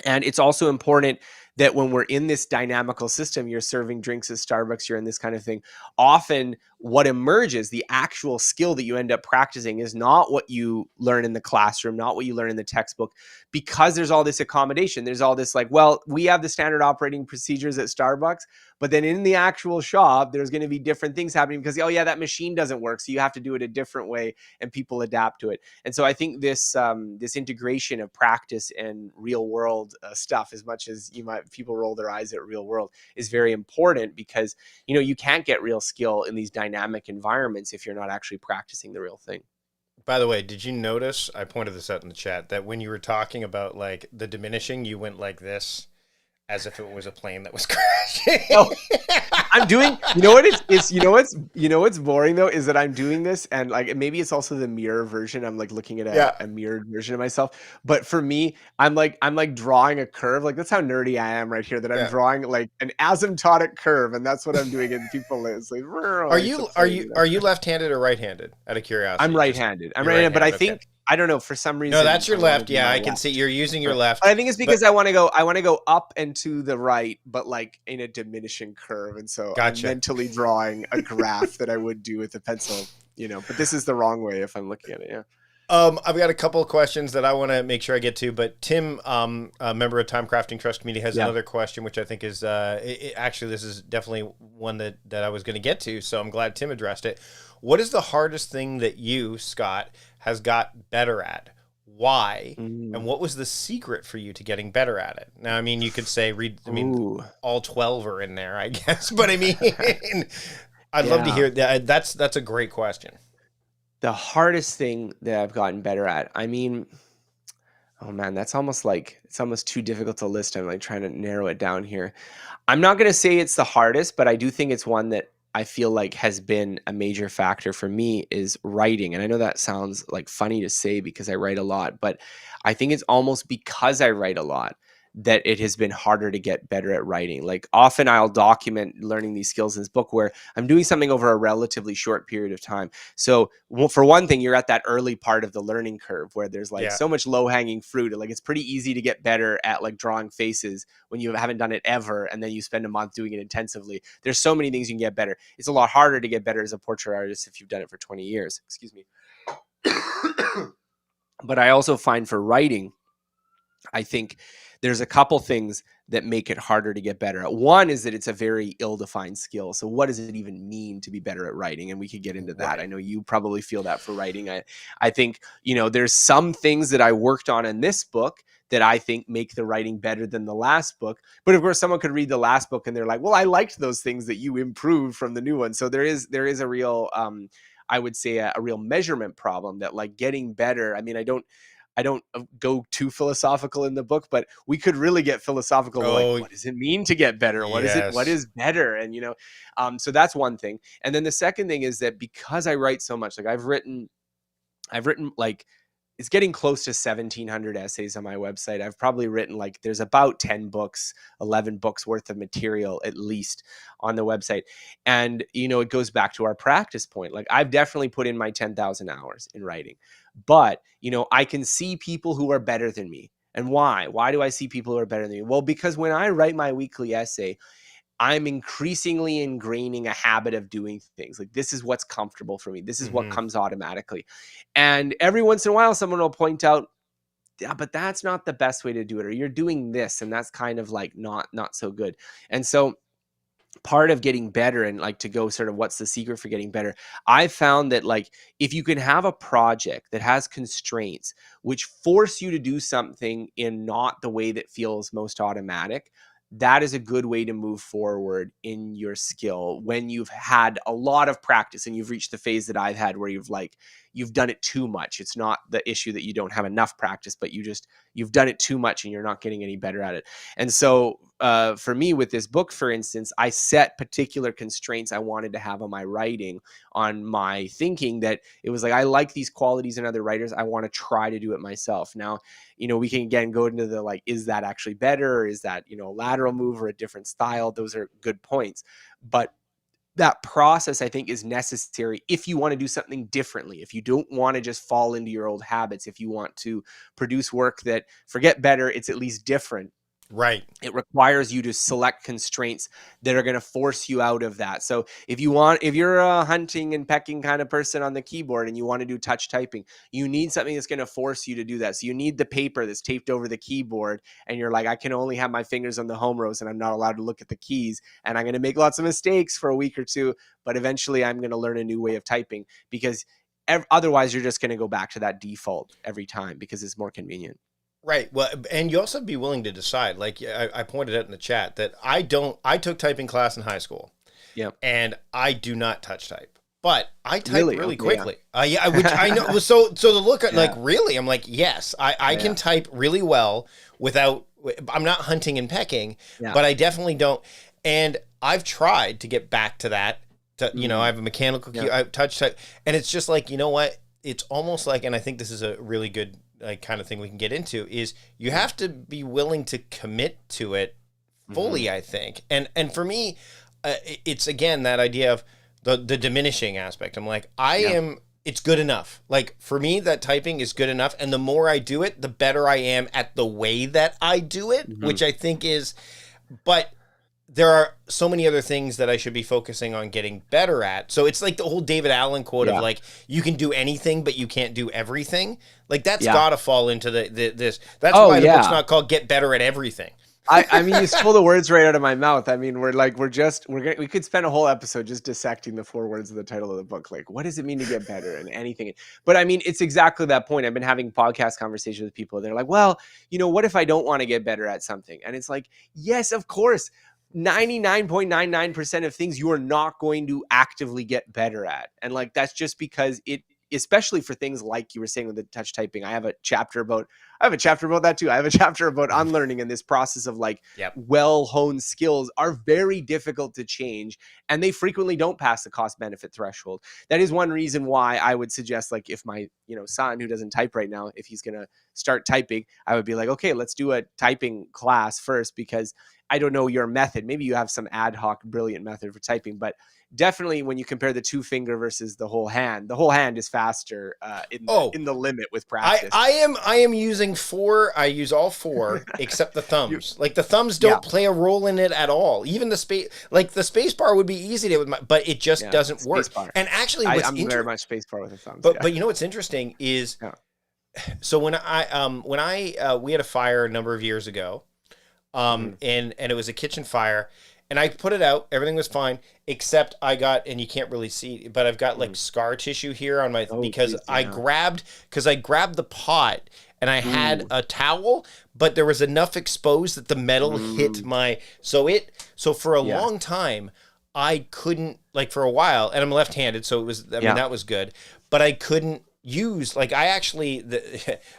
And it's also important that when we're in this dynamical system, you're serving drinks at Starbucks, you're in this kind of thing. Often, what emerges, the actual skill that you end up practicing, is not what you learn in the classroom, not what you learn in the textbook, because there's all this accommodation. There's all this like, well, we have the standard operating procedures at Starbucks, but then in the actual shop, there's going to be different things happening because, oh, yeah, that machine doesn't work. So you have to do it a different way and people adapt to it. And so I think this integration of practice and real world stuff, as much as people roll their eyes at real world, is very important because, you know, you can't get real skill in these dynamic environments if you're not actually practicing the real thing. By the way, did you notice, I pointed this out in the chat, that when you were talking about like the diminishing, you went like this as if it was a plane that was crashing? Oh, I'm doing, you know what what's boring though is that I'm doing this and like maybe it's also the mirror version. I'm like looking at Yeah. a mirrored version of myself. But for me, I'm like drawing a curve. Like that's how nerdy I am right here, that I'm Yeah. drawing like an asymptotic curve, and that's what I'm doing. And people is like, Are it's a you are plane, you you know. are you left-handed or right-handed? Out of I'm curiosity, just right-handed. I'm you're right-handed, but I right-handed. Okay. think I don't know, for some No, reason that's I your want to left. do Yeah, my I can left. see you're using your But left. I think it's But because I want to go up and to the right, but like in a diminishing curve. And so I'm gotcha. mentally drawing a graph that I would do with a pencil, you know, but this is the wrong way if I'm looking at it. Yeah. I've got a couple of questions that I want to make sure I get to, but Tim, a member of TimeCrafting Trust community, has Yeah. another question, which I think is actually this is definitely one that I was going to get to. So I'm glad Tim addressed it. What is the hardest thing that you, Scott, has got better at? Why? And Mm. what was the secret for you to getting better at it? Now, I mean, you could say read. I mean, Ooh. all 12 are in there, I guess. But I mean, I'd love to Yeah. hear that. That's a great question. The hardest thing that I've gotten better at. I mean, oh man, that's almost like it's almost too difficult to list. I'm like trying to narrow it down here. I'm not going to say it's the hardest, but I do think it's one that I feel like has been a major factor for me is writing. And I know that sounds like funny to say because I write a lot, but I think it's almost because I write a lot that it has been harder to get better at writing. Like often I'll document learning these skills in this book where I'm doing something over a relatively short period of time. So for one thing, you're at that early part of the learning curve where there's like Yeah. so much low hanging fruit. Like it's pretty easy to get better at like drawing faces when you haven't done it ever. And then you spend a month doing it intensively. There's so many things you can get better. It's a lot harder to get better as a portrait artist if you've done it for 20 years. Excuse me. But I also find for writing, I think there's a couple things that make it harder to get better at. One is that it's a very ill-defined skill. So what does it even mean to be better at writing? And we could get into that. Right. I know you probably feel that for writing. I think, you know, there's some things that I worked on in this book that I think make the writing better than the last book. But of course, someone could read the last book and they're like, well, I liked those things that you improved from the new one. So there is a real, I would say a real measurement problem that like getting better. I mean, I don't go too philosophical in the book, but we could really get philosophical. Like, Oh, what does it mean to get better? What yes. is better? And, you know, so that's one thing. And then the second thing is that because I write so much, like I've written like it's getting close to 1,700 essays on my website. I've probably written like, there's about 10 books, 11 books worth of material at least on the website. And, you know, it goes back to our practice point. Like, I've definitely put in my 10,000 hours in writing, but, you know, I can see people who are better than me. And why? Why do I see people who are better than me? Well, because when I write my weekly essay, I'm increasingly ingraining a habit of doing things. Like, this is what's comfortable for me. This is what comes automatically. And every once in a while, someone will point out, yeah, but that's not the best way to do it. Or you're doing this, and that's kind of like not so good. And so part of getting better, and like, to go sort of what's the secret for getting better, I found that, like, if you can have a project that has constraints which force you to do something in not the way that feels most automatic, that is a good way to move forward in your skill when you've had a lot of practice and you've reached the phase that I've had where you've done it too much. It's not the issue that you don't have enough practice, but you've done it too much and you're not getting any better at it. And so for me with this book, for instance, I set particular constraints I wanted to have on my writing, on my thinking, that it was like, I like these qualities in other writers. I want to try to do it myself. Now, you know, we can again go into the, like, is that actually better? Or is that, you know, a lateral move or a different style? Those are good points. But that process, I think, is necessary if you want to do something differently. If you don't want to just fall into your old habits, if you want to produce work that, forget better, it's at least different. Right. It requires you to select constraints that are going to force you out of that. So if you're a hunting and pecking kind of person on the keyboard and you want to do touch typing, you need something that's going to force you to do that. So you need the paper that's taped over the keyboard, and you're like, I can only have my fingers on the home rows and I'm not allowed to look at the keys, and I'm going to make lots of mistakes for a week or two, but eventually I'm going to learn a new way of typing, because otherwise you're just going to go back to that default every time because it's more convenient. Right. Well, and you also have to be willing to decide. Like I pointed out in the chat that I took typing class in high school. Yep. And I do not touch type, but I type really quickly. Yeah. Which I know. So the look at, like, really, I'm like, yes, I can type really well without, I'm not hunting and pecking, but I definitely don't. And I've tried to get back to that. You know, I have a mechanical key, I touch type, and it's just like, you know what? It's almost like, and I think this is a really good, like, kind of thing we can get into, is you have to be willing to commit to it fully, I think. And for me, it's again that idea of the diminishing aspect. I'm like, it's good enough. Like, for me, that typing is good enough. And the more I do it, the better I am at the way that I do it, which I think is, but there are so many other things that I should be focusing on getting better at. So it's like the whole David Allen quote of, like, you can do anything, but you can't do everything. Like, that's got to fall into this. That's why the book's not called Get Better at Everything. I mean, you stole the words right out of my mouth. I mean, we could spend a whole episode just dissecting the 4 words of the title of the book. Like, what does it mean to get better and anything? But I mean, it's exactly that point. I've been having podcast conversations with people. They're like, well, you know, what if I don't want to get better at something? And it's like, yes, of course. 99.99% of things you are not going to actively get better at. And like, that's just because especially for things like you were saying with the touch typing, I have a chapter about that too. I have a chapter about unlearning, and this process of, like, well-honed skills are very difficult to change, and they frequently don't pass the cost benefit threshold. That is one reason why I would suggest, like, if my, you know, son who doesn't type right now, if he's going to start typing, I would be like, okay, let's do a typing class first, because I don't know your method. Maybe you have some ad hoc brilliant method for typing, but definitely when you compare the 2-finger versus the whole hand is faster in the limit with practice. I am using 4. I use all 4 except the thumbs. Like, the thumbs don't play a role in it at all. Even the space bar would be easy to, but it just doesn't work. Bar. And actually, I'm very much space bar with the thumbs. But you know what's interesting is, so when we had a fire a number of years ago, and it was a kitchen fire, and I put it out, everything was fine, except I got, and you can't really see, but I've got like scar tissue here on my, because I grabbed the pot and I had a towel, but there was enough exposed that the metal hit my, so for a long time, I couldn't, like, for a while, and I'm left-handed, so it was, I mean, that was good, but I couldn't use, like, I actually,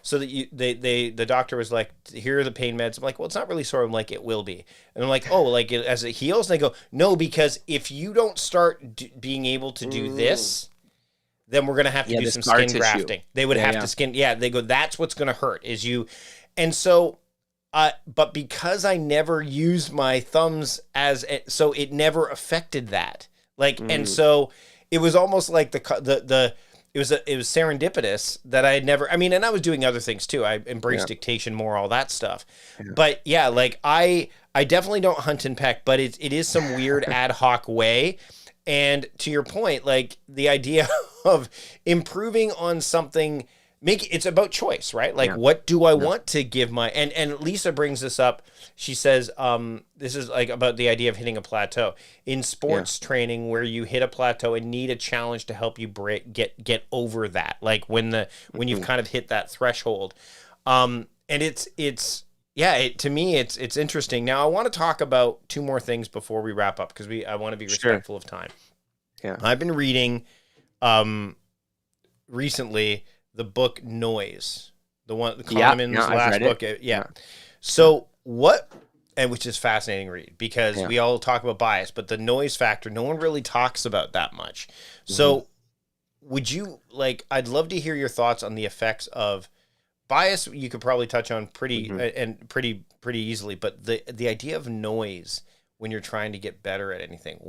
so that the doctor was like, here are the pain meds. I'm like, well, it's not really sore. I'm like, it will be. And I'm like, oh, like, as it heals? And they go, no, because if you don't start being able to do this, then we're going to have to Yeah, do the some scar skin tissue. grafting. They would Yeah, have yeah. to skin. Yeah, they go, that's what's going to hurt is you. And so, but because I never used my thumbs so it never affected that. Like, and Mm, so it was almost like it was serendipitous that I had never, I mean, and I was doing other things too. I yeah, embraced dictation more, all that stuff. yeah. But yeah, like I definitely don't hunt and peck, but it is some weird ad hoc way. And to your point, like the idea of improving on something, it's about choice, right? Like Yeah, what do I yeah, want to give my, and Lisa brings this up. She says, this is like about the idea of hitting a plateau in yeah. sports training where you hit a plateau and need a challenge to help you get over that. Like when you've Mhm. kind of hit that threshold. And it's yeah, to me it's interesting. Now I want to talk about two more things before we wrap up because I want to be Sure. respectful of time. Yeah. I've been reading um recently the book Noise, the Yeah, yeah, Kahneman's I've last read it. book. Yeah. Yeah, yeah, So what, and which is fascinating read because yeah. we all talk about bias, but the noise factor, no one really talks about that much. Mhm, So would you like? I'd love to hear your thoughts on the effects of bias. You could probably touch on mhm, pretty easily, but the idea of noise when you're trying to get better at anything.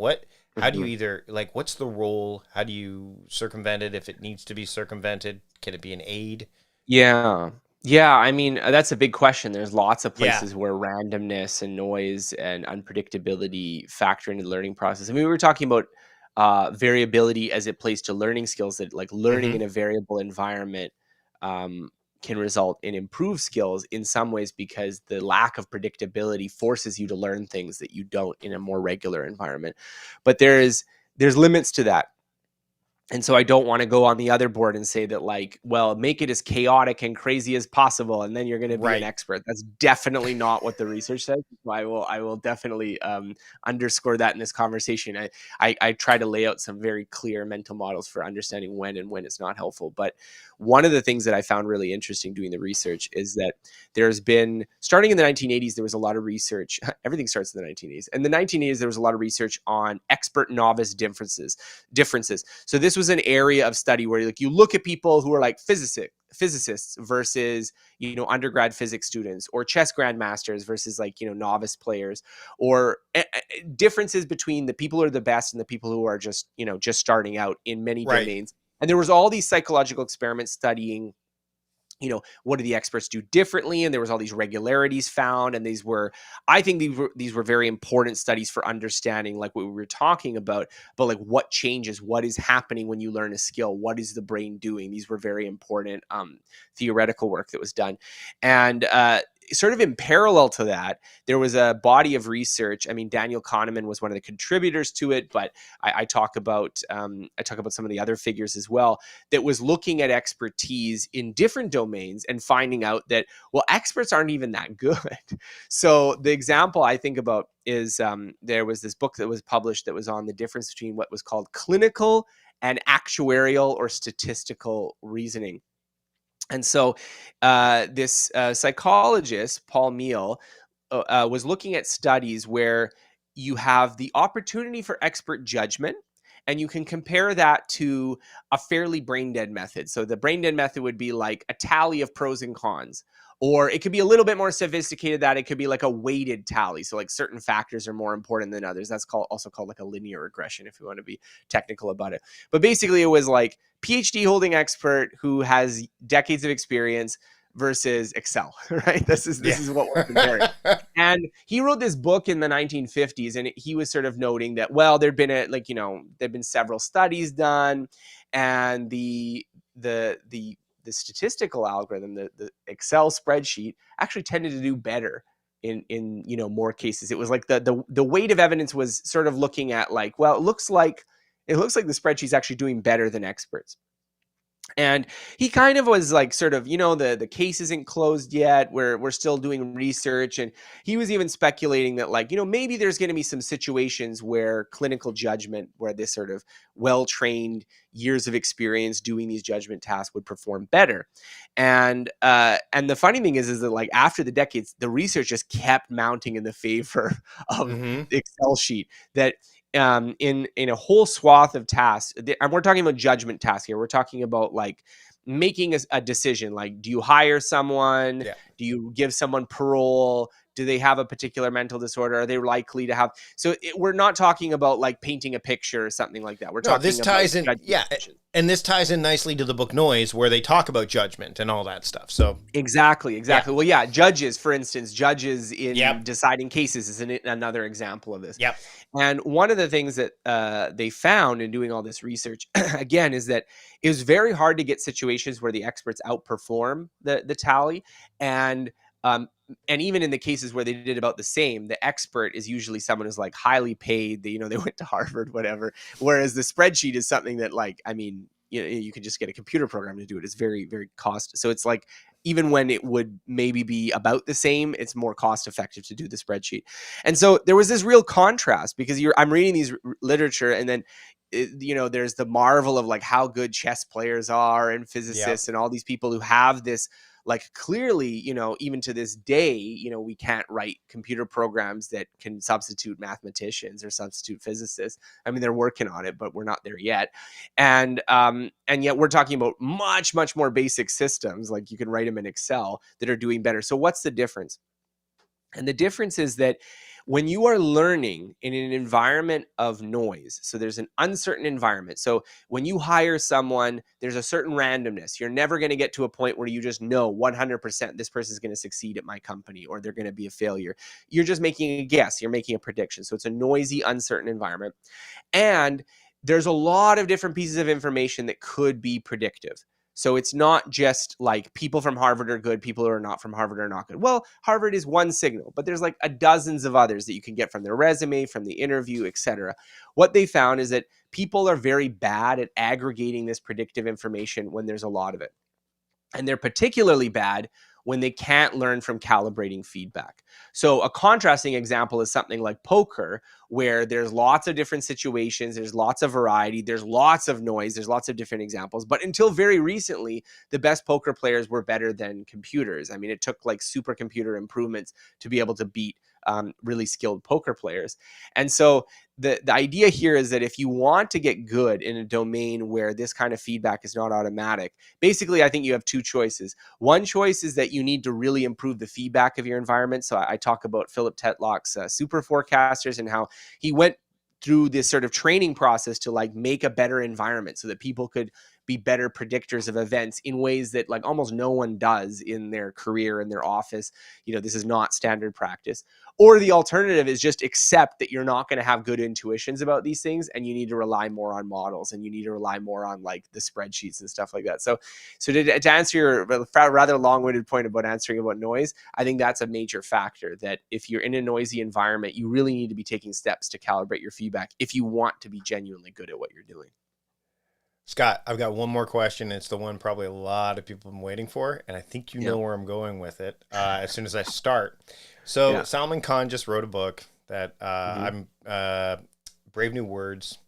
How do you mhm. either like? What's the role? How do you circumvent it if it needs to be circumvented? Can it be an aid? Yeah. Yeah, I mean, that's a big question. There's lots of Yeah. places where randomness and noise and unpredictability factor into the learning process. I mean, we were talking about variability as it plays to learning skills, that like learning Mm-hmm. in a variable environment um, can result in improved skills in some ways because the lack of predictability forces you to learn things that you don't in a more regular environment. But there's limits to that. And so I don't want to go on the other board and say that, like, well, make it as chaotic and crazy as possible and then you're going to be an Right. expert. That's definitely not what the research says. So I will definitely underscore that in this conversation. I try to lay out some very clear mental models for understanding when and when it's not helpful. But one of the things that I found really interesting doing the research is that there's been, starting in the 1980s, there was a lot of research. Everything starts in the 1980s. In the 1980s, there was a lot of research on expert novice differences. So this was an area of study where like you look at people who are like physicists versus undergrad physics students, or chess grandmasters versus like novice players, or differences between the people who are the best and the people who are just starting out in many Right. domains. And there was all these psychological experiments studying what do the experts do differently, and there was all these regularities found, and I think these were very important studies for understanding like what we were talking about, but like what changes, what is happening when you learn a skill, what is the brain doing. These were very important theoretical work that was done. And sort of in parallel to that, there was a body of research. I mean, Daniel Kahneman was one of the contributors to it, but I talk about some of the other figures as well, that was looking at expertise in different domains and finding out that, well, experts aren't even that good. So the example I think about is there was this book that was published that was on the difference between what was called clinical and actuarial or statistical reasoning. And so this psychologist, Paul Meehl, was looking at studies where you have the opportunity for expert judgment, and you can compare that to a fairly brain dead method. So the brain dead method would be like a tally of pros and cons, or it could be a little bit more sophisticated, that it could be like a weighted tally. So like certain factors are more important than others. That's also called like a linear regression, if you want to be technical about it. But basically it was like PhD holding expert who has decades of experience versus Excel, right? This Yeah. is what we're comparing. And he wrote this book in the 1950s, and he was sort of noting that, well, there'd been several studies done, and the statistical algorithm, the Excel spreadsheet, actually tended to do better in more cases. It was like the weight of evidence was sort of looking at like, well, it looks like the spreadsheet's actually doing better than experts. And he kind of was like, sort of, the case isn't closed yet. We're still doing research. And he was even speculating that, like, maybe there's going to be some situations where clinical judgment, where this sort of well-trained years of experience doing these judgment tasks would perform better. And the funny thing is that, like, after the decades, the research just kept mounting in the favor of Mm-hmm. the Excel sheet. That in a whole swath of tasks. And we're talking about judgment tasks here. We're talking about like making a decision. Like, do you hire someone? Yeah. Do you give someone parole? Do they have a particular mental disorder? Are they likely to have? So we're not talking about like painting a picture or something like that. We're No, this talking about ties in. judgment Yeah, decisions. and this ties in nicely to the book Noise, where they talk about judgment and all that stuff. So Exactly. yeah, Well, yeah, judges, for instance, judges yep, in deciding cases is another example of this. yep, And one of the things that they found in doing all this research, again, is that it was very hard to get situations where the experts outperform the tally, and um, and even in the cases where they did about the same, the expert is usually someone who's like highly paid. They went to Harvard, whatever. Whereas the spreadsheet is something that, like, I mean, you can just get a computer program to do it. It's very, very cost. So it's like, even when it would maybe be about the same, it's more cost effective to do the spreadsheet. And so there was this real contrast because I'm reading these literature, and then there's the marvel of like how good chess players are and yep. physicists and all these people who have this, like, clearly, even to this day, we can't write computer programs that can substitute mathematicians or substitute physicists. I mean, they're working on it, but we're not there yet. And yet we're talking about much, much more basic systems, like you can write them in Excel, that are doing better. So what's the difference? And the difference is that when you are learning in an environment of noise, so there's an uncertain environment. So when you hire someone, there's a certain randomness. You're never going to get to a point where you just know 100% this person is going to succeed at my company or they're going to be a failure. You're just making a guess. You're making a prediction. So it's a noisy, uncertain environment. And there's a lot of different pieces of information that could be predictive. So it's not just like people from Harvard are good, people who are not from Harvard are not good. Well, Harvard is one signal, but there's like dozens of others that you can get from their resume, from the interview, etc. What they found is that people are very bad at aggregating this predictive information when there's a lot of it. And they're particularly bad when they can't learn from calibrating feedback. So a contrasting example is something like poker, where there's lots of different situations, there's lots of variety, there's lots of noise, there's lots of different examples. But until very recently, the best poker players were better than computers. I mean, it took like supercomputer improvements to be able to beat really skilled poker players. And so the idea here is that if you want to get good in a domain where this kind of feedback is not automatic, basically, I think you have two choices. One choice is that you need to really improve the feedback of your environment. So I talk about Philip Tetlock's super forecasters and how he went through this sort of training process to like make a better environment so that people could be better predictors of events in ways that like almost no one does in their career, in their office. This is not standard practice. Or the alternative is just accept that you're not going to have good intuitions about these things, and you need to rely more on models, and you need to rely more on like the spreadsheets and stuff like that. So to answer your rather long-winded point about answering about noise, I think that's a major factor, that if you're in a noisy environment, you really need to be taking steps to calibrate your feedback if you want to be genuinely good at what you're doing. Scott, I've got one more question. It's the one probably a lot of people have been waiting for, and I think you know where I'm going with it as soon as I start. So Salman Khan just wrote a book that I'm Brave New Words,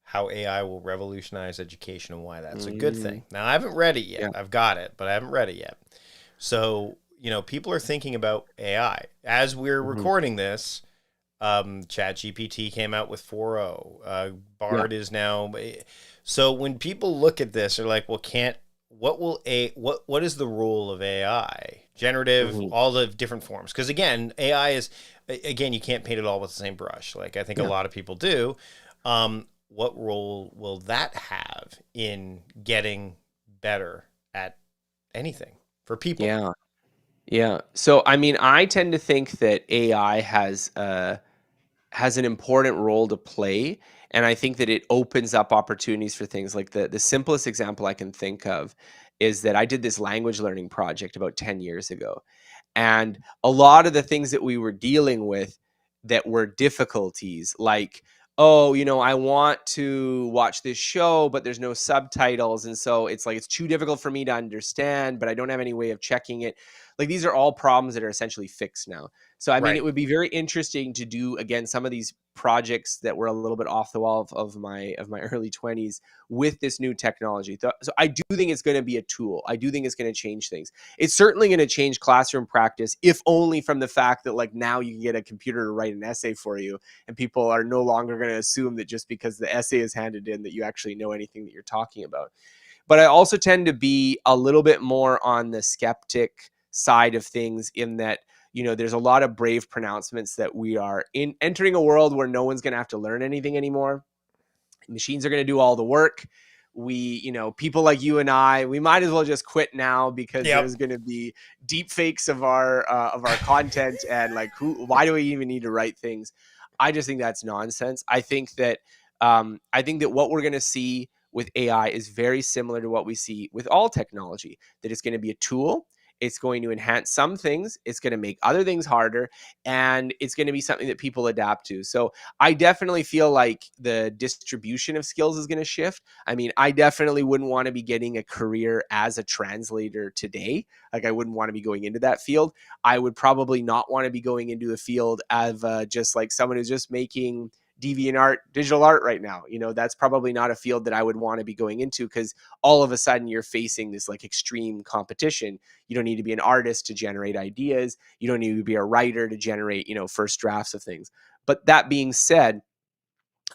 How AI Will Revolutionize Education and Why That's a Good Thing. Now, I haven't read it yet. I've got it, but I haven't read it yet. So, people are thinking about AI. As we're recording this, ChatGPT came out with 4.0. Bard is now... So when people look at this, they're like, well, what is the role of AI? Generative, all the different forms. Because again, AI is, you can't paint it all with the same brush. Like I think a lot of people do. What role will that have in getting better at anything for people? Yeah. So, I mean, I tend to think that AI has an important role to play. And I think that it opens up opportunities for things like the simplest example I can think of is that I did this language learning project about 10 years ago. And a lot of the things that we were dealing with that were difficulties, like, oh, I want to watch this show, but there's no subtitles. And so it's like, it's too difficult for me to understand, but I don't have any way of checking it. Like, these are all problems that are essentially fixed now. So, I mean, it would be very interesting to do, again, some of these projects that were a little bit off the wall of my early 20s with this new technology. So I do think it's going to be a tool. I do think it's going to change things. It's certainly going to change classroom practice, if only from the fact that like now you can get a computer to write an essay for you, and people are no longer going to assume that just because the essay is handed in that you actually know anything that you're talking about. But I also tend to be a little bit more on the skeptic side of things, in that, there's a lot of brave pronouncements that we are entering a world where no one's going to have to learn anything anymore. Machines are going to do all the work. People like you and I, we might as well just quit now, because Yep. there's going to be deep fakes of our content, and like, why do we even need to write things? I just think that's nonsense. I think that what we're going to see with AI is very similar to what we see with all technology, that it's going to be a tool. It's going to enhance some things. It's going to make other things harder, and it's going to be something that people adapt to. So I definitely feel like the distribution of skills is going to shift. I mean, I definitely wouldn't want to be getting a career as a translator today. Like, I wouldn't want to be going into that field. I would probably not want to be going into a field of just like someone who's just making deviant art, digital art right now. That's probably not a field that I would want to be going into, because all of a sudden you're facing this like extreme competition. You don't need to be an artist to generate ideas. You don't need to be a writer to generate, first drafts of things. But that being said,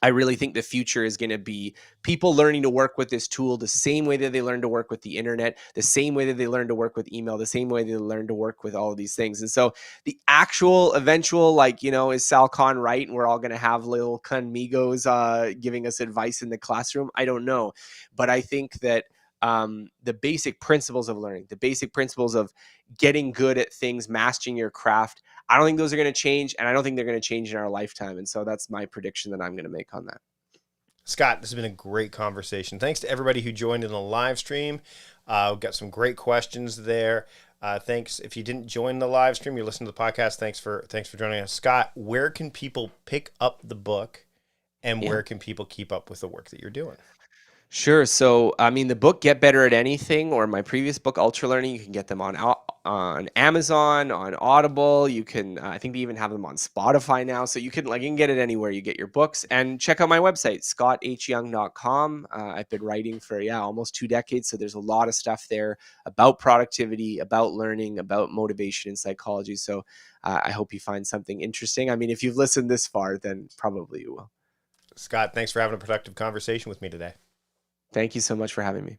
I really think the future is going to be people learning to work with this tool the same way that they learn to work with the internet, the same way that they learn to work with email, the same way they learn to work with all of these things. And so the actual eventual, like, is Sal Khan right? And we're all going to have little conmigos giving us advice in the classroom. I don't know. But I think that the basic principles of learning, the basic principles of getting good at things, mastering your craft, I don't think those are going to change, and I don't think they're going to change in our lifetime. And so that's my prediction that I'm going to make on that. Scott, this has been a great conversation. Thanks to everybody who joined in the live stream. We've got some great questions there. Thanks. If you didn't join the live stream, you're listening to the podcast. Thanks for joining us. Scott, where can people pick up the book, and where can people keep up with the work that you're doing? Sure. So, I mean, the book "Get Better at Anything" or my previous book "Ultralearning," you can get them on Amazon, on Audible. You can, I think they even have them on Spotify now. So you can get it anywhere you get your books. And check out my website, scotthyoung.com. I've been writing for almost 2 decades, so there's a lot of stuff there about productivity, about learning, about motivation and psychology. So I hope you find something interesting. I mean, if you've listened this far, then probably you will. Scott, thanks for having a productive conversation with me today. Thank you so much for having me.